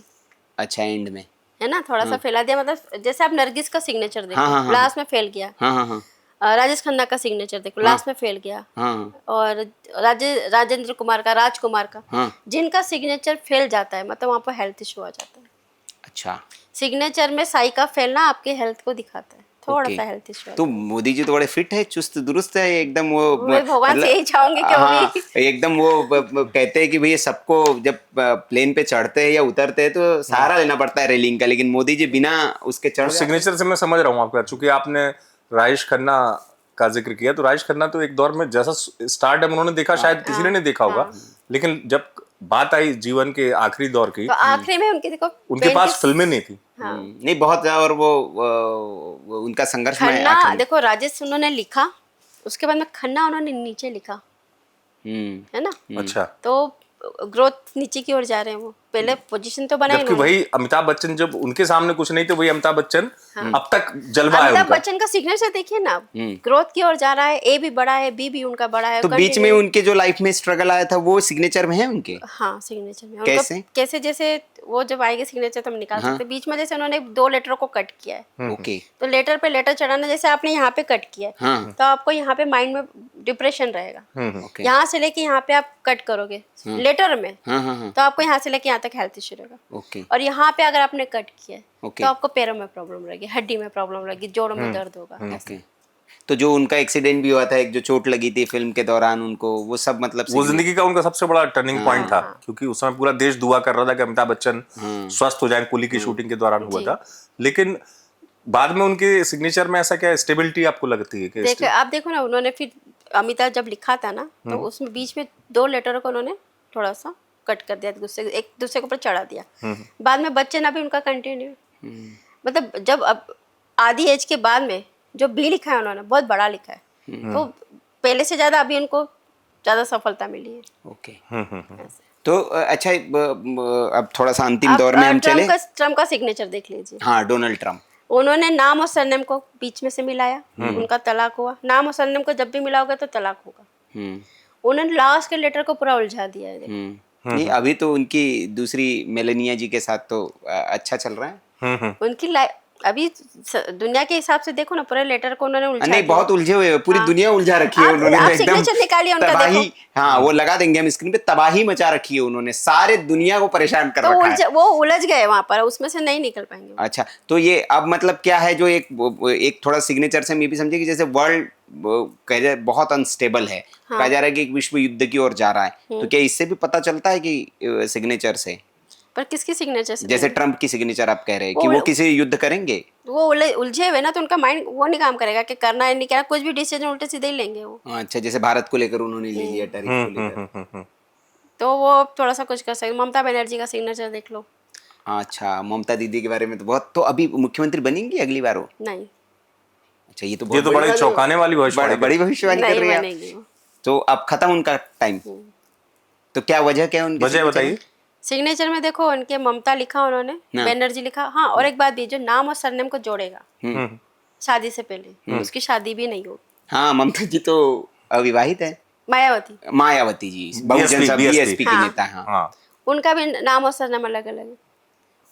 अच्छा, एंड में है ना, थोड़ा सा फैला दिया, मतलब जैसे आप नरगिस का सिग्नेचर देखो, हाँ, हाँ, हाँ। लास्ट में फेल गया। हाँ हाँ हाँ राजेश खन्ना का सिग्नेचर देखो, लास्ट में फेल गया। हाँ और राजेंद्र कुमार का, राजकुमार का, हाँ। जिनका सिग्नेचर फेल जाता है मतलब वहाँ पर हेल्थ इशू आ जाता है। अच्छा, सिग्नेचर में साई का फैलना आपके हेल्थ को दिखाता है, थोड़ा ओके। सा हेल्थ इशू है। तो मोदी जी तो बड़े फिट है, चुस्त दुरुस्त है एकदम। वो मैं भगवान से यही चाहूंगी कि वो हाँ, भी एकदम वो कहते हैं कि भैया सबको जब प्लेन पे चढ़ते हैं या उतरते हैं तो सहारा लेना पड़ता है रेलिंग का, लेकिन मोदी जी बिना उसके चढ़ जाते हैं। सिग्नेचर से मैं समझ रहा हूँ आपका, चूंकि आपने राजेश खन्ना का जिक्र किया, तो राजेश खन्ना तो एक दौर में जैसा स्टारडम उन्होंने देखा शायद किसी ने नहीं देखा होगा, लेकिन जब बात आई जीवन के आखिरी दौर की, तो आखिरी में उनकी देखो उनके पास फिल्में नहीं थी। नहीं बहुत ज्यादा, और वो उनका संघर्ष में खन्ना आखिर में। देखो, राजेश उन्होंने लिखा, उसके बाद में खन्ना उन्होंने नीचे लिखा, है ना, अच्छा, तो ग्रोथ नीचे की ओर जा रहे हैं वो। पहले पोजीशन तो बनाई जबकि वही अमिताभ बच्चन, जब उनके सामने कुछ नहीं थे, वही अमिताभ बच्चन अब तक जलवा है अमिताभ उनका। बच्चन का सिग्नेचर देखिए ना, ग्रोथ की ओर जा रहा है, ए भी बड़ा है, बी भी उनका बड़ा है। तो बीच में उनके जो लाइफ में स्ट्रगल आया था वो सिग्नेचर में है उनके? हाँ, सिग्नेचर में कैसे? कैसे जैसे वो जब आएंगे सिग्नेचर तो हम निकाल सकते हैं। बीच में जैसे उन्होंने 2 लेटर को कट किया है, ओके, तो लेटर पे लेटर चढ़ाना, जैसे आपने यहाँ पे कट किया है, हाँ तो आपको यहाँ पे माइंड में डिप्रेशन रहेगा। ओके, यहाँ से लेके यहाँ पे आप कट करोगे लेटर में, हाँ हाँ हाँ तो आपको यहाँ से लेके यहाँ तक हेल्थ इश्यू रहेगा। ओके और यहाँ पे अगर आपने कट किया है, ओके तो आपको पैरों में प्रॉब्लम रहेगी, हड्डी में प्रॉब्लम रहेगी, जोड़ों में दर्द होगा। ओके। तो जो उनका एक्सीडेंट भी हुआ था, एक जो चोट लगी थी फिल्म के दौरान उनको, वो सब मतलब वो जिंदगी का उनका सबसे बड़ा टर्निंग पॉइंट था, क्योंकि उस समय पूरा देश दुआ कर रहा था कि अमिताभ बच्चन स्वस्थ हो जाए, कुली की शूटिंग के दौरान हुआ था। लेकिन बाद में उनके सिग्नेचर में ऐसा क्या स्टेबिलिटी आपको लगती है कि देखो, आप देखो ना, उन्होंने फिर अमिताभ जब लिखा था ना, तो उसमें बीच में 2 लेटरों को उन्होंने थोड़ा सा कट कर दिया, एक दूसरे के ऊपर चढ़ा दिया। बाद में बच्चन अभी उनका कंटिन्यू, मतलब जब अब आधी एज के बाद में जो बी लिखा है उन्होंने बहुत बड़ा लिखा है, तो पहले से ज्यादा अभी उनको ज्यादा सफलता मिली है। ओके। तो अच्छा, अब थोड़ा सा अंतिम दौर में हम चले। ट्रम्प का सिग्नेचर देख लीजिए। हाँ, डोनाल्ड ट्रम्प। उन्होंने नाम और सरनेम को बीच में से मिलाया, उनका तलाक हुआ। नाम और सरनेम को जब भी मिलाओगे तो तलाक होगा। उन्होंने लास्ट के लेटर को पूरा उलझा दिया है। नहीं, अभी तो उनकी दूसरी मेलेनिया जी के साथ तो अच्छा चल रहा है। उनकी अभी दुनिया के हिसाब से देखो ना, पूरे लेटर को उन्होंने उलझा नहीं, दिया। बहुत उलझे हुए हैं, पूरी दुनिया उलझा रखी है आप- उन्होंने, आप तो एकदम signature निकालिए उनका, तबाही। देखो। हाँ, वो लगा देंगे हम स्क्रीन पे, तबाही मचा रखी है उन्होंने, सारे दुनिया को परेशान कर तो रखा है। वो उलझ गए वहां पर, उसमें से नहीं निकल पाएंगे। अच्छा, तो ये अब मतलब क्या है, जो एक थोड़ा सिग्नेचर से मैं भी समझे कि जैसे वर्ल्ड कह जाए बहुत अनस्टेबल है, कहा जा रहा है कि एक विश्व युद्ध की ओर जा रहा है, तो क्या इससे भी पता चलता है कि सिग्नेचर से, पर किसकी सिग्नेचर से? जैसे ट्रम्प की सिग्नेचर आप कह रहे हैं कि वो किसी युद्ध करेंगे? वो उलझे हुए ना, तो उनका माइंड वो नहीं काम करेगा कि करना है नहीं करना, कुछ भी डिसीजन उल्टे सीधे ही लेंगे वो। अच्छा, जैसे भारत को लेकर उन्होंने ले लिया, टैरिफ को लेकर। तो वो थोड़ा सा कुछ कर सकते। ममता बनर्जी का सिग्नेचर देख लो। अच्छा, ममता दीदी के बारे में तो बहुत, तो अभी मुख्यमंत्री बनेंगी अगली बार वो? नहीं, अच्छा, ये तो ये तो बड़ी बड़ी चौंकाने वाली भविष्यवाणी बड़ी भविष्यवाणी कर नहीं रही है बनेगी वो। तो अब खत्म उनका टाइम, तो क्या वजह क्या है उनकी? वजह बताइए। सिग्नेचर में देखो, उनके ममता लिखा उन्होंने, बनर्जी लिखा। हाँ, और एक बात भी, जो नाम और सरनेम को जोड़ेगा शादी से पहले, उसकी शादी भी नहीं होगी। हाँ, ममता जी तो अविवाहित है। मायावती जी बहुजन सब बीएसपी की नेता हैं। हाँ, उनका भी नाम और सरनेम अलग अलग है,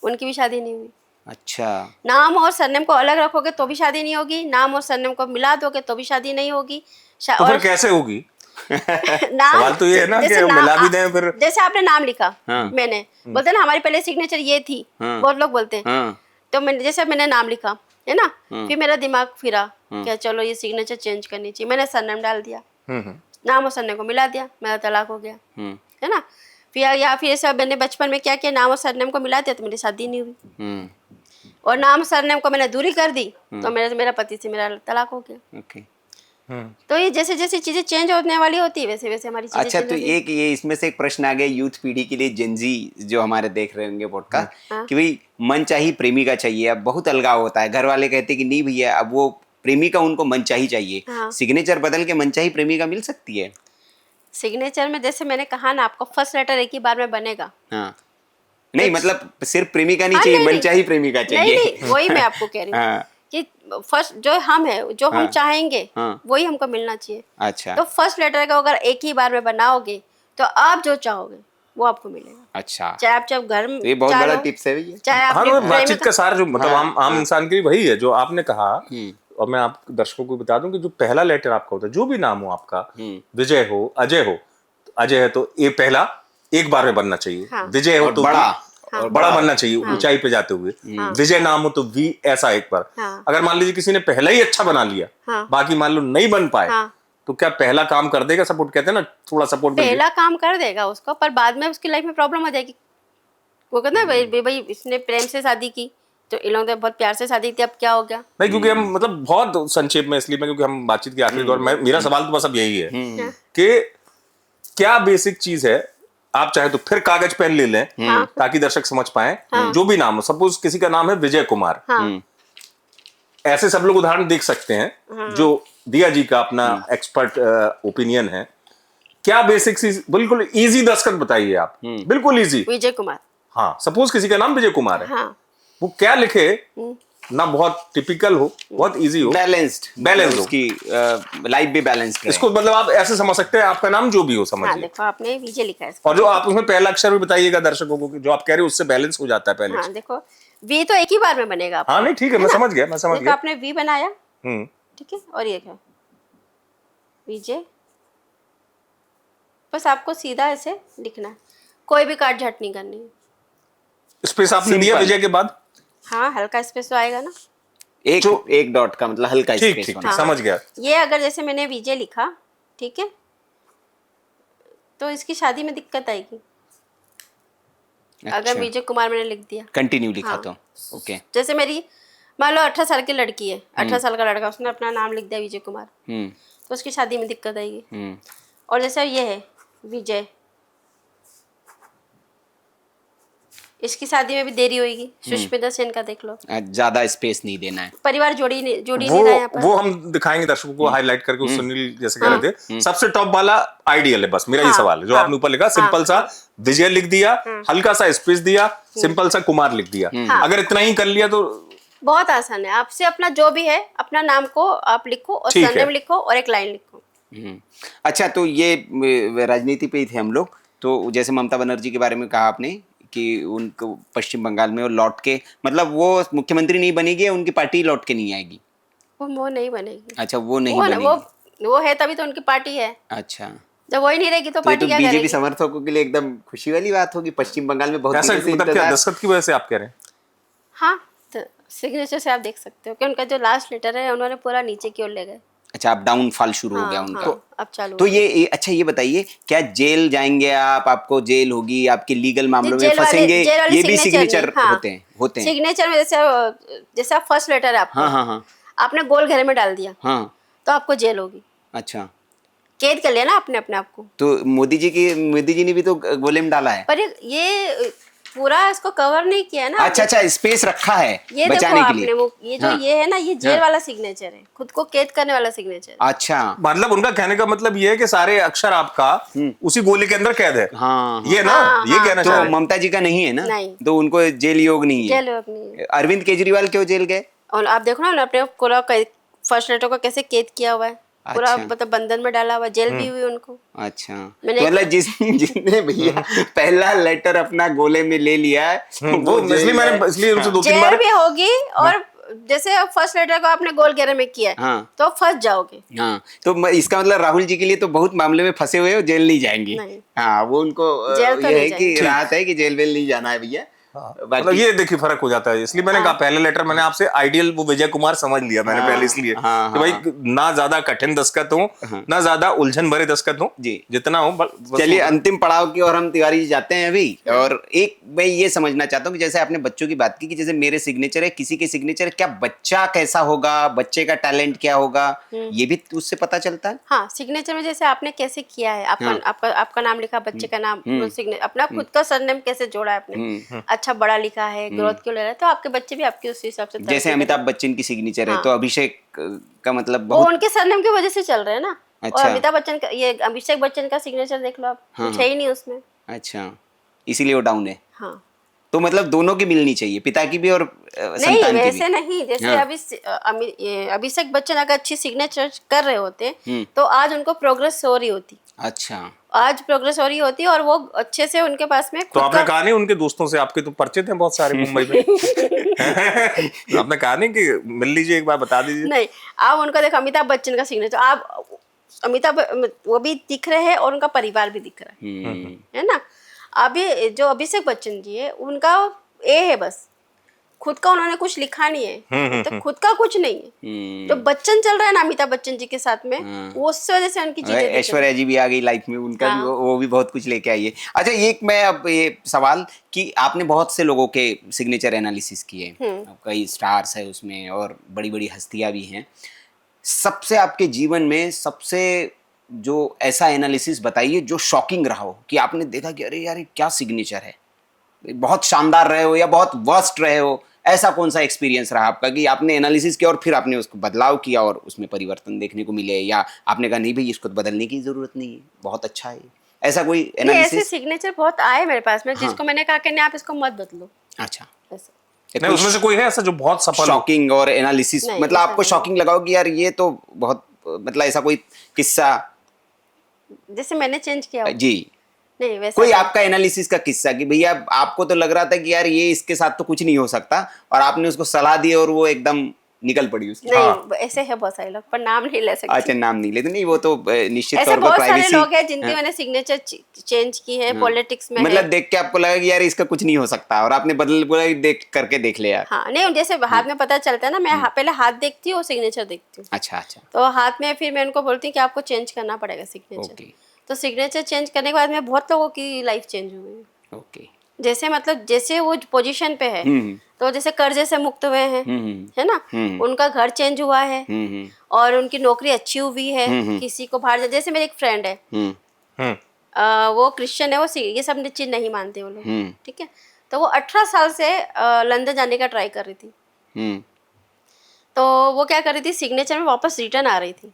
उनकी भी शादी नहीं हुई। अच्छा, नाम और सरनेम को अलग रखोगे तो भी शादी नहीं होगी, नाम और सरनेम को मिला दोगे तो भी शादी नहीं होगी। तो फिर कैसे होगी? नाम, सवाल तो ये है ना कि जैसे मिला भी दें फिर। जैसे आपने नाम लिखा, हाँ। मैंने बोलते ना हमारी पहले सिग्नेचर ये थी, हाँ। बहुत लोग बोलते हैं। हाँ, तो मैंने जैसे मैंने नाम लिखा है ना, फिर मेरा दिमाग फिरा क्या चलो ये सिग्नेचर चेंज करनी चाहिए, मैंने सरनेम डाल दिया, नाम और सरनेम को मिला दिया, मेरा तलाक हो गया, है ना। फिर ऐसा मैंने बचपन में क्या किया, नाम और सरनेम को मिला दिया तो मेरी शादी नहीं हुई, और नाम सरनेम को मैंने दूरी कर दी तो मेरा पति से मेरा तलाक हो गया। ओके। तो ये जैसे जैसे चीजें चेंज होने वाली होती है वैसे वैसे हमारी चीजें अच्छा, change तो होती हैं। एक ये इसमें से एक प्रश्न आ गया यूथ पीढ़ी के लिए, जेनजी जो हमारे देख रहे होंगे पॉडकास्ट, कि भाई मनचाही प्रेमिका चाहिए। अब बहुत अलगाव होता है, घर वाले कहते हैं कि नहीं भैया, अब वो प्रेमिका उनको मनचाही चाहिए, सिग्नेचर बदल के मनचाही प्रेमिका मिल सकती है? सिग्नेचर में जैसे मैंने कहा ना आपको, फर्स्ट लेटर एक ही बार में बनेगा। हाँ, नहीं मतलब सिर्फ प्रेमिका नहीं हाँ, चाहिए, नहीं, मनचाही प्रेमिका नहीं चाहिए। नहीं, वही मैं आपको कह रही हूँ हाँ, कि फर्स्ट जो हम है, जो हम चाहेंगे हाँ। वही हमको मिलना चाहिए। अच्छा तो फर्स्ट लेटर का अगर एक ही बार में बनाओगे तो आप जो चाहोगे वो आपको मिलेगा। अच्छा, चाहे आप जब घर में तो ये बहुत चाह बड़ा लो, टिप्स है भैया। चाहे आप हाँ, अपने तो बातचीत का सार जो मतलब आम इंसान की वही है जो आपने कहा। और मैं आप दर्शकों को बता दूं कि जो पहला लेटर आपका होता है, जो भी नाम हो आपका, विजय हो, अजय हो, अजय है तो ये पहला एक बार में बनना चाहिए। हाँ। विजय हो और तो बड़ा, और बड़ा बनना चाहिए, ऊंचाई पे जाते हुए। विजय नाम हो तो वी ऐसा एक बार। हाँ। अगर मान लीजिए किसी ने पहला ही अच्छा बना लिया, हाँ। बाकी मान लो नहीं बन पाए, हाँ। तो क्या पहला काम कर देगा? सपोर्ट कहते हैं ना, थोड़ा सपोर्ट पहला काम कर देगा उसको, पर बाद में उसकी लाइफ में प्रॉब्लम हो जाएगी। वो कहते हैं भाई इसने प्रेम से शादी की तो इन लोगों ने बहुत प्यार से शादी की, अब क्या हो गया। नहीं, क्योंकि हम मतलब बहुत संक्षेप में इसलिए क्योंकि हम बातचीत के आखिरी दौर में, मेरा सवाल तो बस अब यही है कि क्या बेसिक चीज है। आप चाहे तो फिर कागज पेन ले लें ताकि दर्शक समझ पाए। जो भी नाम हो, सपोज किसी का नाम है विजय कुमार, ऐसे सब लोग उदाहरण देख सकते हैं जो दिया जी का अपना एक्सपर्ट ओपिनियन है। क्या बेसिक चीज, बिल्कुल इजी दस्तखत बताइए आप, बिल्कुल इजी। विजय कुमार, हाँ, सपोज किसी का नाम विजय कुमार है, हाँ, वो क्या लिखे ना, बहुत टिपिकल हो, बहुत इजी हो, बैलेंस्ड हो। उसकी लाइफ भी बैलेंस्ड रहे। इसको मतलब आप ऐसे समझ सकते हैं, आपका नाम जो भी हो हाँ, समझिए। देखो आपने विजय लिखा है इसका। और जो आप उसमें पहला अक्षर भी बताइएगा दर्शकों को कि जो आप कह रहे हो उससे बैलेंस हो जाता है पहले। हाँ, देखो वी तो एक ही बार में बनेगा आपका। हाँ, नहीं ठीक है, मैं समझ गया, मैं समझ देखो गया। आपने वी बनाया, हम्म, ठीक है, और ये क्या, विजय। बस आपको सीधा ऐसे लिखना है, कोई भी काट झट नहीं करनी है। स्पेस आपने दिया विजय के बाद? हाँ, हल्का स्पेस तो आएगा ना। एक डॉट का मतलब हल्का ठीक स्पेस ठीक होना। ठीक, समझ गया। ये अगर जैसे मैंने विजय लिखा, ठीक है, तो इसकी शादी में दिक्कत आएगी। अगर विजय कुमार मैंने लिख दिया, कंटिन्यू लिखा हाँ। तो ओके। जैसे मेरी मान लो 18 साल की लड़की है, 18 साल का लड़का, उसने अपना नाम लिख दिया विजय कुमार, तो उसकी शादी में दिक्कत आएगी। और जैसे ये है विजय, इसकी शादी में भी देरी होगी। सुष्मिता सेन का देख लो, ज्यादा स्पेस नहीं देना है। परिवार जोड़ी नहीं रहा यहाँ पर। वो हम दिखाएंगे दर्शकों को हाईलाइट करके। उस सुनील जैसे कह रहे थे, सबसे टॉप वाला आइडियल है। बस मेरा ये सवाल है, जो आपने ऊपर लिखा, सिंपल सा विजय लिख दिया, हल्का सा स्पेस दिया, सिंपल सा कुमार लिख दिया। अगर इतना ही कर लिया तो बहुत आसान है। आपसे अपना जो भी है अपना नाम को आप लिखो और ठीक है। सरनेम लिखो और एक लाइन लिखो। अच्छा, तो ये राजनीति पे ही थे हम लोग। तो जैसे ममता बनर्जी के बारे में कहा आपने कि उनको पश्चिम बंगाल में वो लौट के, मतलब वो मुख्यमंत्री नहीं बनेगी, उनकी पार्टी लौट के नहीं आएगी। वो नहीं बनेगी। अच्छा, वो नहीं वो बनेगी। वो है तभी तो उनकी पार्टी है। अच्छा, जब वही नहीं रहेगी तो तो ये पार्टी तो क्या बीजेपी करेगी? समर्थकों के लिए एकदम खुशी वाली बात होगी। पश्चिम बंगाल में बहुत ऐसा दिनों से मतलब क्या इंतजार। दस्तखत की वजह से आप कह रहे हैं? हाँ, तो सिग्नेचर से आप देख सकते हो कि उनका जो लास्ट लेटर है उन्होंने पूरा नीचे की ओर ले गए। अच्छा, अब डाउनफॉल शुरू हो गया हाँ, उनका। हाँ, अब चालू तो हो गया। अच्छा ये बताइए, क्या जेल जाएंगे आप? आपको जेल होगी, आपके लीगल मामलों में जेल फंसेंगे? वाले ये भी सिग्नेचर नहीं, हाँ, होते हैं। सिग्नेचर में जैसे आप फर्स्ट लेटर है आपका, हाँ हाँ हाँ आपने गोल घेरे में डाल दिया हाँ। तो आपको जेल होगी। अच्छा, कैद कर लिया ना आपने अपने आप को। तो मोदी जी ने भी तो गोले में डाला है। पर ये पूरा इसको कवर नहीं किया ना। अच्छा अच्छा, स्पेस रखा है ये देखो बचाने के आपने लिए। वो ये जो हाँ, ये है ना, ये जेल हाँ। वाला सिग्नेचर है, खुद को कैद करने वाला सिग्नेचर है। अच्छा, मतलब उनका कहने का मतलब ये है कि सारे अक्षर आपका उसी गोली के अंदर कैद है। हाँ, ये ना, हाँ, ये कहना चाह तो रहे हैं। ममता जी का नहीं है ना? नहीं। तो उनको जेल योग नहीं है। जेल योग नहीं है। अरविंद केजरीवाल क्यों जेल गए? और आप देखो ना उन्होंने अपने पूरा फर्स्ट लेटर को कैसे कैद किया हुआ है, पूरा अच्छा। मतलब बंधन में डाला हुआ है, जेल भी हुई उनको। अच्छा, मैंने तो मतलब जिसने भैया पहला लेटर अपना गोले में ले लिया है वो इसलिए उनसे 2-3 जेल बार भी होगी। और जैसे फर्स्ट लेटर को आपने गोल घेरे में किया है हाँ। तो फंस जाओगे। हाँ, तो इसका मतलब राहुल जी के लिए तो बहुत मामले में फंसे हुए हो, जेल नहीं जाएंगे। नहीं। हाँ, वो उनको जेल तो ये नहीं है कि जाएंगे। राहत है कि जेल वेल नहीं जाना है भैया। मतलब बाकी ये देखिए फर्क हो जाता है। इसलिए मैंने कहा पहले लेटर मैंने आपसे आइडियल वो विजय कुमार समझ लिया मैंने हाँ, पहले, इसलिए हाँ, कि भाई हाँ। ना ज्यादा कठिन दस्तखत हो ना ज्यादा उलझन भरे दस्तखत हो, जी। जितना हो बस चलिए वो- अंतिम पड़ाव की ओर हम तिवारी जी जाते हैं अभी। और एक मैं ये समझना चाहता हूँ कि जैसे आपने बच्चों की बात की कि जैसे मेरे सिग्नेचर है, किसी के सिग्नेचर, क्या बच्चा कैसा होगा, बच्चे का टैलेंट क्या होगा, ये भी उससे पता चलता है? हाँ, सिग्नेचर में जैसे आपने कैसे किया है, आपका नाम लिखा, बच्चे का नाम, अपना खुद का सरनेम कैसे जोड़ा है आपने, अच्छा बड़ा लिखा है, ग्रोथ क्यों ले रहा है, तो आपके बच्चे भी आपके उस हिसाब से जैसे अमिताभ बच्चन की सिग्नेचर है, हाँ। तो अभिषेक का मतलब वो बहुत। उनके सरनेम की वजह से चल रहे हैं ना। अच्छा। और अमिताभ बच्चन का, ये अभिषेक बच्चन का सिग्नेचर देख लो आप, कुछ है ही नहीं उसमें। अच्छा, इसीलिए वो डाउन है। हाँ, तो मतलब दोनों की मिलनी चाहिए, पिता की भी और नहीं संतान की वैसे भी। नहीं। जैसे हाँ। ये अभिषेक बच्चन अगर अच्छी सिग्नेचर कर रहे होते तो आज उनको प्रोग्रेस हो रही होती। अच्छा, आज प्रोग्रेस हो रही होती और वो अच्छे से उनके पास में तो खुद आपने का। कहा नहीं उनके दोस्तों से, आपके तो परिचित हैं बहुत सारे मुंबई में आपने कहा नहीं कि मिल लीजिए एक बार, बता दीजिए। नहीं, आप उनको देखो, अमिताभ बच्चन का सिग्नेचर, आप अमिताभ वो भी दिख रहे हैं और उनका परिवार भी दिख रहा है ना। अभी जो अभिषेक बच्चन जी है उनका ए है बस, खुद का उन्होंने कुछ लिखा नहीं है, तो खुद का कुछ नहीं है। जो बच्चन चल रहा है ना अमिताभ बच्चन जी के साथ में, वो उस वजह से उनकी चीजें दिख रही हैं। ऐश्वर्या जी भी आ गई लाइफ में, उनका भी हाँ। वो भी बहुत कुछ लेके आई है। अच्छा, एक मैं अब ये सवाल कि आपने बहुत से लोगों के सिग्नेचर एनालिसिस किए, कई स्टार्स है उसमें और बड़ी बड़ी हस्तियां भी हैं। सबसे आपके जीवन में सबसे जो ऐसा एनालिसिस बताइए जो शॉकिंग रहा हो, कि आपने देखा कि अरे यार ये क्या सिग्नेचर है, बहुत शानदार रहे हो या बहुत वर्स्ट रहे हो, ऐसा कौन सा एक्सपीरियंस रहा आपका कि आपने एनालिसिस किया और फिर आपने उसको बदलाव किया और उसमें परिवर्तन देखने को मिले, या आपने कहा नहीं भाई इसको तो बदलने की जरूरत नहीं है, बहुत अच्छा है, ऐसा कोई नहीं, ऐसे एनालिसिस? सिग्नेचर बहुत आए मेरे पास में, जिसको मैंने कहा कि नहीं आप इसको मत बदलो। अच्छा, ऐसे नहीं उसमें से कोई है ऐसा जो बहुत सफल हो? शॉकिंग और एनालिसिस, नहीं, मतलब ऐसा आपको नहीं। शॉकिंग लगाओ कि यार ये तो बहुत, मतलब ऐसा कोई किस्सा? जैसे मैंने चेंज किया हो। जी, नहीं वैसा कोई नहीं। आपका एनालिसिस का किस्सा कि भैया आपको तो लग रहा था कि यार ये इसके साथ तो कुछ नहीं हो सकता, और आपने उसको सलाह दी और वो एकदम निकल पड़ी उसकी। नहीं ऐसे है बहुत सारे लोग, पर नाम नहीं ले सकते। अच्छा, नाम नहीं लेते, नहीं वो तो निश्चित ऐसे तौर पर बहुत सारे प्राइवेसी। लोग हैं जिनकी मैंने सिग्नेचर चेंज की है, पॉलिटिक्स में मतलब है। देख के आपको लगा कि यार इसका कुछ नहीं हो सकता और आपने बदल बोला देख करके देख लिया। हाँ, नहीं जैसे हाथ में पता चलता है ना, मैं पहले हाथ देखती हूँ और सिग्नेचर देखती हूँ। अच्छा अच्छा, तो हाथ में फिर मैं उनको बोलती हूँ कि आपको चेंज करना पड़ेगा सिग्नेचर। ओके तो सिग्नेचर चेंज करने के बाद में बहुत लोगों की लाइफ चेंज हो गई। ओके, जैसे मतलब जैसे वो पोजीशन पे है, तो जैसे कर्जे से मुक्त हुए हैं, है ना, उनका घर चेंज हुआ है और उनकी नौकरी अच्छी हुई है। किसी को बाहर जैसे मेरी एक फ्रेंड है, वो क्रिश्चियन है, वो ये सब चीज नहीं मानते वो लोग, ठीक है। तो वो 18 साल से लंदन जाने का ट्राई कर रही थी। तो वो क्या कर रही थी, सिग्नेचर में वापस रिटर्न आ रही थी।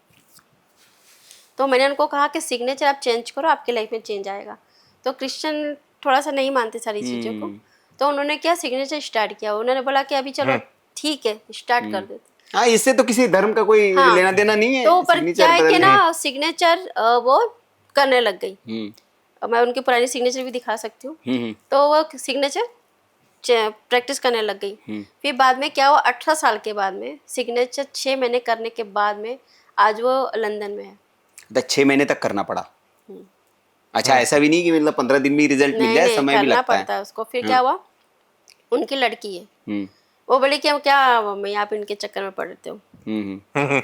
तो मैंने उनको कहा कि सिग्नेचर आप चेंज करो, आपकी लाइफ में चेंज आएगा। तो क्रिश्चियन थोड़ा सा नहीं मानते सारी चीज़ों को, तो उन्होंने क्या सिग्नेचर स्टार्ट किया। उन्होंने बोला कि अभी चलो ठीक है स्टार्ट कर देते। हाँ, इससे तो किसी धर्म का कोई हाँ, लेना देना नहीं है। तो पर signature क्या है कि बदलने। ना सिग्नेचर वो करने लग गई। हम्म, और मैं उनकी पुरानी सिग्नेचर भी दिखा सकती हूँ। हम्म, तो वो सिग्नेचर प्रैक्टिस करने लग गई। फिर बाद में क्या हुआ, 18 साल के बाद में सिग्नेचर 6 महीने करने के बाद में आज वो लंदन में है। 6 महीने तक करना पड़ा। अच्छा, ऐसा भी नहीं कि मतलब 15 दिन में रिजल्ट मिल नहीं जाए, नहीं समय भी करना लगता पड़ता है उसको। फिर क्या हुआ, उनकी लड़की है, हम्म, वो बोली कि क्या मम्मी आप इनके चक्कर में पड़ते हो।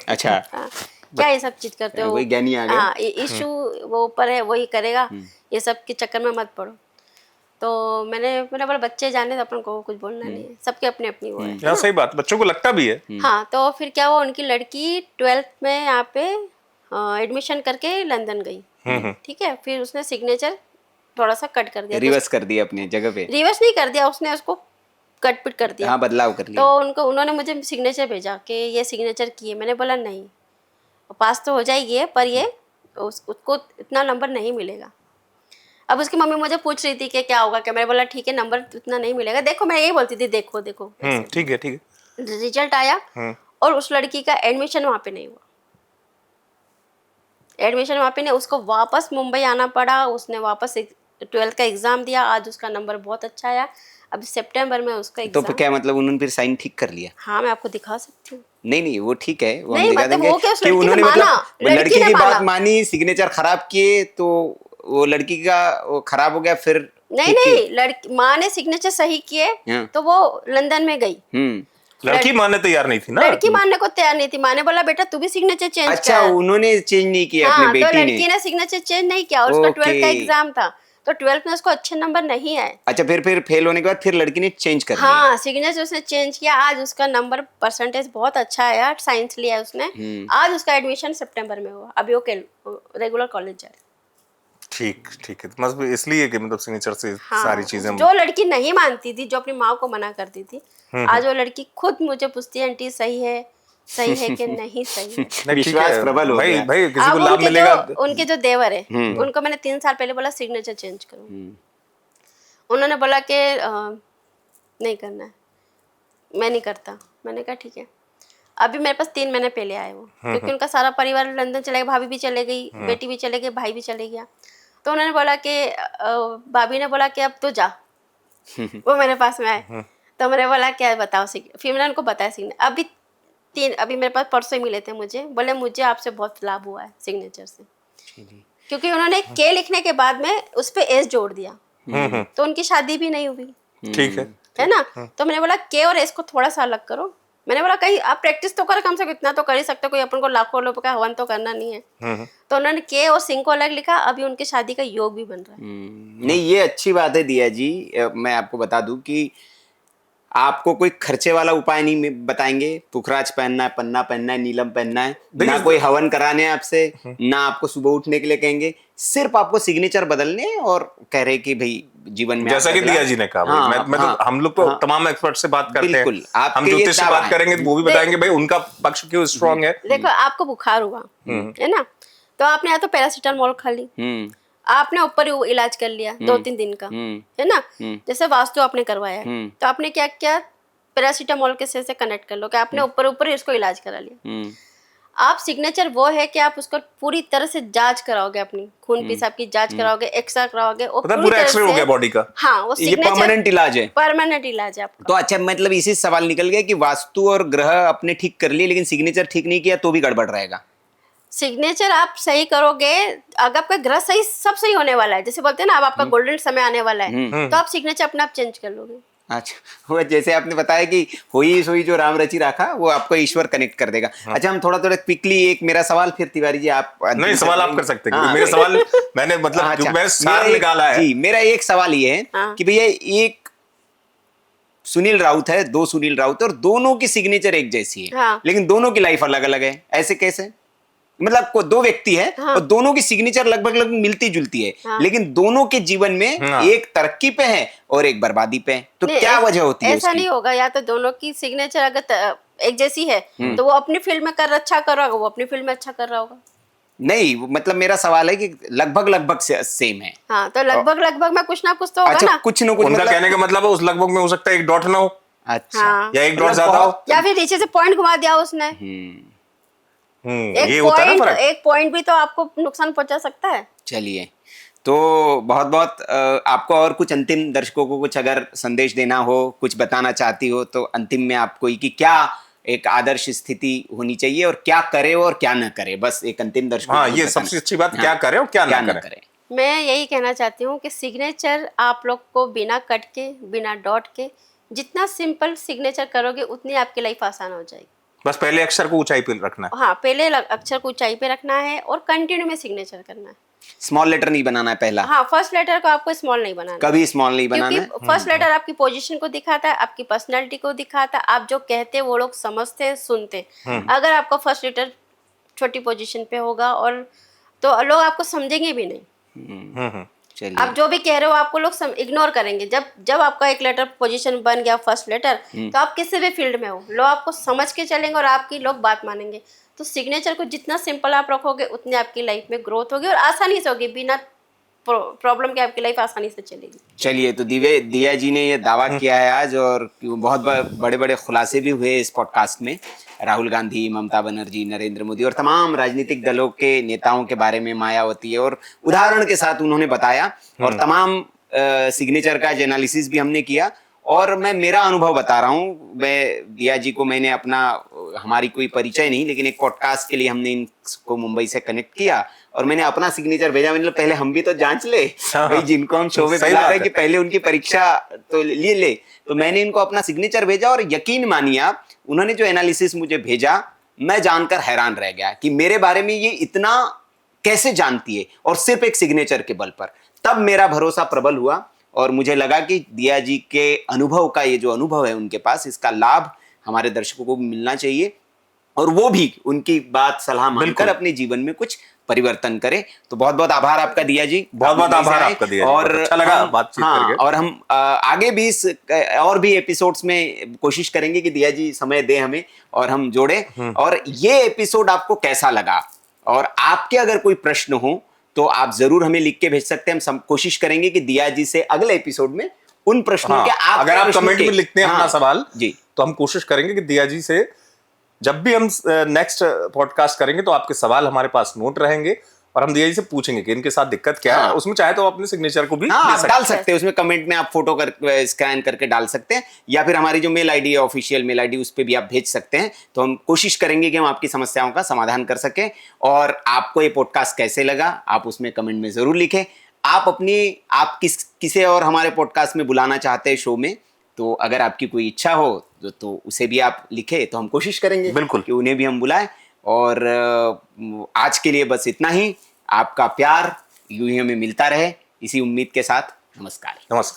अच्छा, हाँ, क्या ये सब चीज करते हो। वही ज्ञानी आ गया। हाँ, इशू वो ऊपर है वही करेगा, ये सब के चक्कर में मत पड़ो। तो मैंने बोला बच्चे जाने तो अपन को कुछ बोलना नहीं है, सबके अपने अपनी वो है। यार सही बात, बच्चों को लगता भी है। हाँ, तो फिर क्या हुआ, उनकी लड़की 12th में यहाँ पे एडमिशन करके लंदन गई। ठीक है, फिर उसने सिग्नेचर थोड़ा सा कट कर दिया। रिवर्स कर दिया अपनी जगह पे। रिवर्स नहीं कर दिया उसने, उसको कट पिट कर दिया। हाँ, बदलाव कर लिया। तो उन्होंने मुझे सिग्नेचर भेजा कि ये सिग्नेचर की है। मैंने बोला नहीं, पास तो हो जाएगी पर ये उसको इतना नंबर नहीं मिलेगा। अब उसकी मम्मी मुझे पूछ रही थी कि क्या होगा, क्या। मैंने बोला ठीक है, नंबर इतना नहीं मिलेगा। देखो मैं यही बोलती थी, देखो देखो। ठीक है, ठीक है। रिजल्ट आया और उस लड़की का एडमिशन वहाँ पे नहीं हुआ। एडमिशन वहाँ पे नहीं, उसको वापस मुंबई आना पड़ा। उसने वापस 12th का एग्जाम दिया। आज उसका नंबर बहुत अच्छा आया। अब सितंबर में उसका तो एग्जाम। फिर क्या मतलब उन्होंने फिर साइन ठीक कर लिया? हाँ, मैं आपको दिखा सकती हूँ। नहीं, वो ठीक है, वो हम नहीं, दिखा मतलब देंगे वो क्या उस कि लड़की ने उन्होंने माना, मतलब लड़की लड़की ने की बात माना। मानी, सिग्नेचर खराब किए तो वो लड़की का वो खराब हो गया फिर। नहीं नहीं, लड़की माँ ने सिग्नेचर सही किए हाँ। तो वो लंदन में गई। लड़की मानने तैयार नहीं थी ना। लड़की मानने को तैयार नहीं थी। माँ ने बोला बेटा तू भी सिग्नेचर चेंज अच्छा, कर। उन्होंने चेंज नहीं किया हाँ, अपनी तो बेटी लड़की ने। ने सिग्नेचर चेंज नहीं किया और उसका ओके। 12th का एग्जाम था, तो 12th में उसको अच्छे नंबर नहीं आए। अच्छा, फिर फेल होने के बाद फिर लड़की ने चेंज कर लिया। हाँ, सिग्नेचर उसने चेंज किया। आज उसका नंबर परसेंटेज बहुत अच्छा आया, साइंस लिया उसने। आज उसका एडमिशन सितंबर में हुआ। अभी वो रेगुलर कॉलेज जा रही। ठीक ठीक है, मतलब इसलिए कि मतलब सिग्नेचर से हाँ, सारी चीजें। जो लड़की नहीं मानती थी, जो अपनी माँ को मना करती थी, आज वो लड़की खुद मुझे पूछती है आंटी सही है कि नहीं सही है। नहीं, ठीक विश्वास है। प्रबल हो भाई गया। भाई किसी को अब लाभ मिलेगा। उनके जो देवर है, उनको मैंने 3 साल पहले बोला सिग्नेचर चेंज करो। उन्होंने बोला कि नहीं करना है, मैं नहीं करता। मैंने कहा ठीक है। अभी मेरे पास 3 महीने पहले आए वो, क्योंकि उनका सारा परिवार लंदन चले गया। भाभी भी चले गई, बेटी भी चले गई, भाई भी चले गया। तो उन्होंने बोला कि भाभी ने बोला कि अब तो जा। वो मेरे पास में आए तो मैंने बोला क्या बताओ। फिर मैंने उनको बताया अभी मेरे पास परसों ही मिले थे मुझे। बोले मुझे आपसे बहुत लाभ हुआ है सिग्नेचर से, क्योंकि उन्होंने के लिखने के बाद में उस पे एस जोड़ दिया, तो उनकी शादी भी नहीं हुई। ठीक है ना। तो मैंने बोला के और एस को थोड़ा सा अलग करो। मैंने बोला कहीं आप प्रैक्टिस तो करो, कम से कम इतना तो कर ही सकते हो, कोई अपन को लाखों लोगों का हवन तो करना नहीं है। तो उन्होंने के और सिंह को अलग लिखा। अभी उनकी शादी का योग भी बन रहा है। नहीं, ये अच्छी बात है दिया जी। मैं आपको बता दूं कि आपको कोई खर्चे वाला उपाय नहीं बताएंगे। पुखराज पहनना है, पन्ना पहनना है, नीलम पहनना है, ना कोई हवन कराने हैं आपसे, ना आपको सुबह उठने के लिए कहेंगे। सिर्फ आपको सिग्नेचर बदलने और कह रहे कि भाई जीवन में जैसा कि दिया जी ने कहा। हाँ, मैं तो हम लोग तो तमाम एक्सपर्ट से बात करते बिल्कुल, हैं। हम आपके ये ज्योतिष से दावा बात करेंगे तो वो भी बताएंगे भाई उनका पक्ष क्यों स्ट्रांग है। देखो आपको बुखार हुआ है ना, तो आपने या तो पैरासीटामोल खा ली, आपने ऊपर इलाज कर लिया 2-3 दिन का, है ना। जैसे वास्तु आपने करवाया है, तो आपने क्या किया, पैरासीटामोल के से कनेक्ट कर लो कि आपने ऊपर ही उसको इलाज करा लिया। आप सिग्नेचर वो है कि आप उसको पूरी तरह से जांच कराओगे, अपनी खून पेशाब की जांच कराओगे, एक्सरे कराओगे, और मतलब पूरा एक्सरे हो गया बॉडी का। हाँ, वो ये परमानेंट इलाज है। परमानेंट इलाज है आपका। तो अच्छा, मतलब इसी सवाल निकल गया कि वास्तु और ग्रह अपने ठीक कर लिए, लेकिन सिग्नेचर ठीक नहीं किया तो भी गड़बड़ रहेगा। सिग्नेचर आप सही करोगे, अगर आपका ग्रह सही, सब सही होने वाला है, जैसे बोलते हैं ना अब आपका गोल्डन समय आने वाला है, तो आप सिग्नेचर अपने आप चेंज कर लोगे। अच्छा, वो जैसे आपने बताया कि होई सोई जो राम रची रखा वो आपको ईश्वर कनेक्ट कर देगा। अच्छा, हम थोड़ा क्विकली एक मेरा सवाल, फिर तिवारी जी आप नहीं, सवाल आप कर सकते हैं, क्योंकि मेरे सवाल मैंने मतलब अच्छा, मैं सार निकाला है जी। मेरा एक सवाल ये है कि भैया एक सुनील राउत है, 2 सुनील राउत है और दोनों की सिग्नेचर एक जैसी है, हाँ। लेकिन दोनों की लाइफ अलग अलग है। ऐसे कैसे? मतलब 2 व्यक्ति है और दोनों की सिग्नेचर लगभग मिलती जुलती है, लेकिन दोनों के जीवन में एक तरक्की पे है और एक बर्बादी पे है। तो क्या वजह होती है ऐसा उसकी? नहीं होगा, या तो दोनों की सिग्नेचर अगर एक जैसी है तो वो अपनी फील्ड में अच्छा कर रहा होगा, वो अपनी फील्ड में अच्छा कर रहा होगा। नहीं, मतलब मेरा सवाल है कि लगभग सेम है। हाँ, तो लगभग में कुछ ना कुछ तो होगा अच्छा, ना। कुछ न कुछ उनका मतलब कहने का मतलब है उस लगभग में हो सकता है एक डॉट ना हो। अच्छा। हाँ। या एक डॉट मतलब ज्यादा हो? या फिर नीचे से पॉइंट घुमा दिया उसने, ये होता है ना फर्क। एक पॉइंट भी तो आपको नुकसान पहुंचा सकता है। चलिए, तो बहुत बहुत आपको और कुछ अंतिम दर्शकों को कुछ अगर संदेश देना हो, कुछ बताना चाहती हो, तो अंतिम में आपको कि क्या एक आदर्श स्थिति होनी चाहिए और क्या करे और क्या ना करे, बस एक अंतिम दर्शकों हाँ, को ये बताना। सबसे अच्छी बात, हाँ, क्या करे और क्या ना करे। करे। मैं यही कहना चाहती हूँ कि सिग्नेचर आप लोग को बिना कट के, बिना डॉट के, जितना सिंपल सिग्नेचर करोगे उतनी आपकी लाइफ आसान हो जाएगी। बस पहले अक्षर को ऊंचाई पे रखना है। हाँ, पहले अक्षर को ऊंचाई पे रखना है और कंटिन्यू में सिग्नेचर करना है। स्मॉल लेटर नहीं बनाना है पहला, हाँ, फर्स्ट लेटर को आपको स्मॉल नहीं बनाना, कभी स्मॉल नहीं बनाना है। क्योंकि फर्स्ट लेटर आपकी पोजीशन को दिखाता है, आपकी पर्सनालिटी को दिखाता है, आप जो कहते हैं वो लोग समझते हैं, सुनते हैं। अगर आपका फर्स्ट लेटर छोटी पोजीशन पे होगा और तो लोग आपको समझेंगे भी नहीं। चलिए, आप जो भी कह रहे हो आपको लोग इग्नोर करेंगे। जब आपका एक लेटर पोजीशन बन गया फर्स्ट लेटर, तो आप किसी भी फील्ड में हो, लोग आपको समझ के चलेंगे और आपकी लोग बात मानेंगे। तो सिग्नेचर को जितना सिंपल आप रखोगे उतनी आपकी लाइफ में ग्रोथ होगी और आसानी से होगी, बिना प्रॉब्लम के आपकी लाइफ आसानी से चलेगी। चलिए, तो दिया जी ने ये दावा किया है आज, और बहुत बड़े बड़े खुलासे भी हुए इस पॉडकास्ट में। राहुल गांधी, ममता बनर्जी, नरेंद्र मोदी और तमाम राजनीतिक दलों के नेताओं के बारे में मायावती है, और उदाहरण के साथ उन्होंने बताया, और तमाम सिग्नेचर का एनालिसिस भी हमने किया। और मैं मेरा अनुभव बता रहा हूँ, मैं दिया जी को मैंने अपना, हमारी कोई परिचय नहीं, लेकिन एक पॉडकास्ट के लिए हमने इनको मुंबई से कनेक्ट किया और मैंने अपना सिग्नेचर भेजा। मैंने पहले हम भी तो जांच ले भाई, जिनको हम शो में सही बुला बात रहे है। कि पहले उनकी परीक्षा तो ले। तो मैंने इनको अपना सिग्नेचर भेजा और यकीन मानिए आप, उन्होंने जो एनालिसिस मुझे भेजा, मैं जानकर हैरान रह गया कि मेरे बारे में ये इतना कैसे जानती है, और सिर्फ एक सिग्नेचर के बल पर। तब मेरा भरोसा प्रबल हुआ और मुझे लगा कि दिया जी के अनुभव का, ये जो अनुभव है उनके पास, इसका लाभ हमारे दर्शकों को मिलना चाहिए, और वो भी उनकी बात सलाह मानकर अपने जीवन में कुछ परिवर्तन करे। तो बहुत बहुत आभार आपका दिया जी, बहुत बहुत आभार आपका दिया जी, और बहुत अच्छा लगा बातचीत करके। और हम आगे भी इस और भी एपिसोड्स में कोशिश करेंगे कि दिया जी समय दे हमें और हम जोड़े। और ये एपिसोड आपको कैसा लगा, और आपके अगर कोई प्रश्न हो तो आप जरूर हमें लिख के भेज सकते हैं। हम कोशिश करेंगे कि दिया जी से अगले एपिसोड में उन प्रश्नों के, आप अगर आप कमेंट में लिखते हैं अपना हाँ, सवाल जी, तो हम कोशिश करेंगे कि दिया जी से जब भी हम नेक्स्ट पॉडकास्ट करेंगे तो आपके सवाल हमारे पास नोट रहेंगे और हम दिया जी से पूछेंगे कि इनके साथ दिक्कत क्या है। उसमें चाहे तो आप अपने सिग्नेचर को भी हाँ, दे आप सकते डाल हैं। सकते हैं उसमें, कमेंट में आप फोटो कर स्कैन करके डाल सकते हैं, या फिर हमारी जो मेल आईडी है, ऑफिशियल मेल आईडी, उस पर भी आप भेज सकते हैं। तो हम कोशिश करेंगे कि हम आपकी समस्याओं का समाधान कर सकें। और आपको ये पॉडकास्ट कैसे लगा, आप उसमें कमेंट में जरूर लिखें। आप किसे और हमारे पॉडकास्ट में बुलाना चाहते हैं शो में, तो अगर आपकी कोई इच्छा हो तो उसे भी आप लिखे, तो हम कोशिश करेंगे बिल्कुल कि उन्हें भी हम बुलाएं। और आज के लिए बस इतना ही। आपका प्यार यूं ही हमें मिलता रहे, इसी उम्मीद के साथ। नमस्कार। नमस्कार।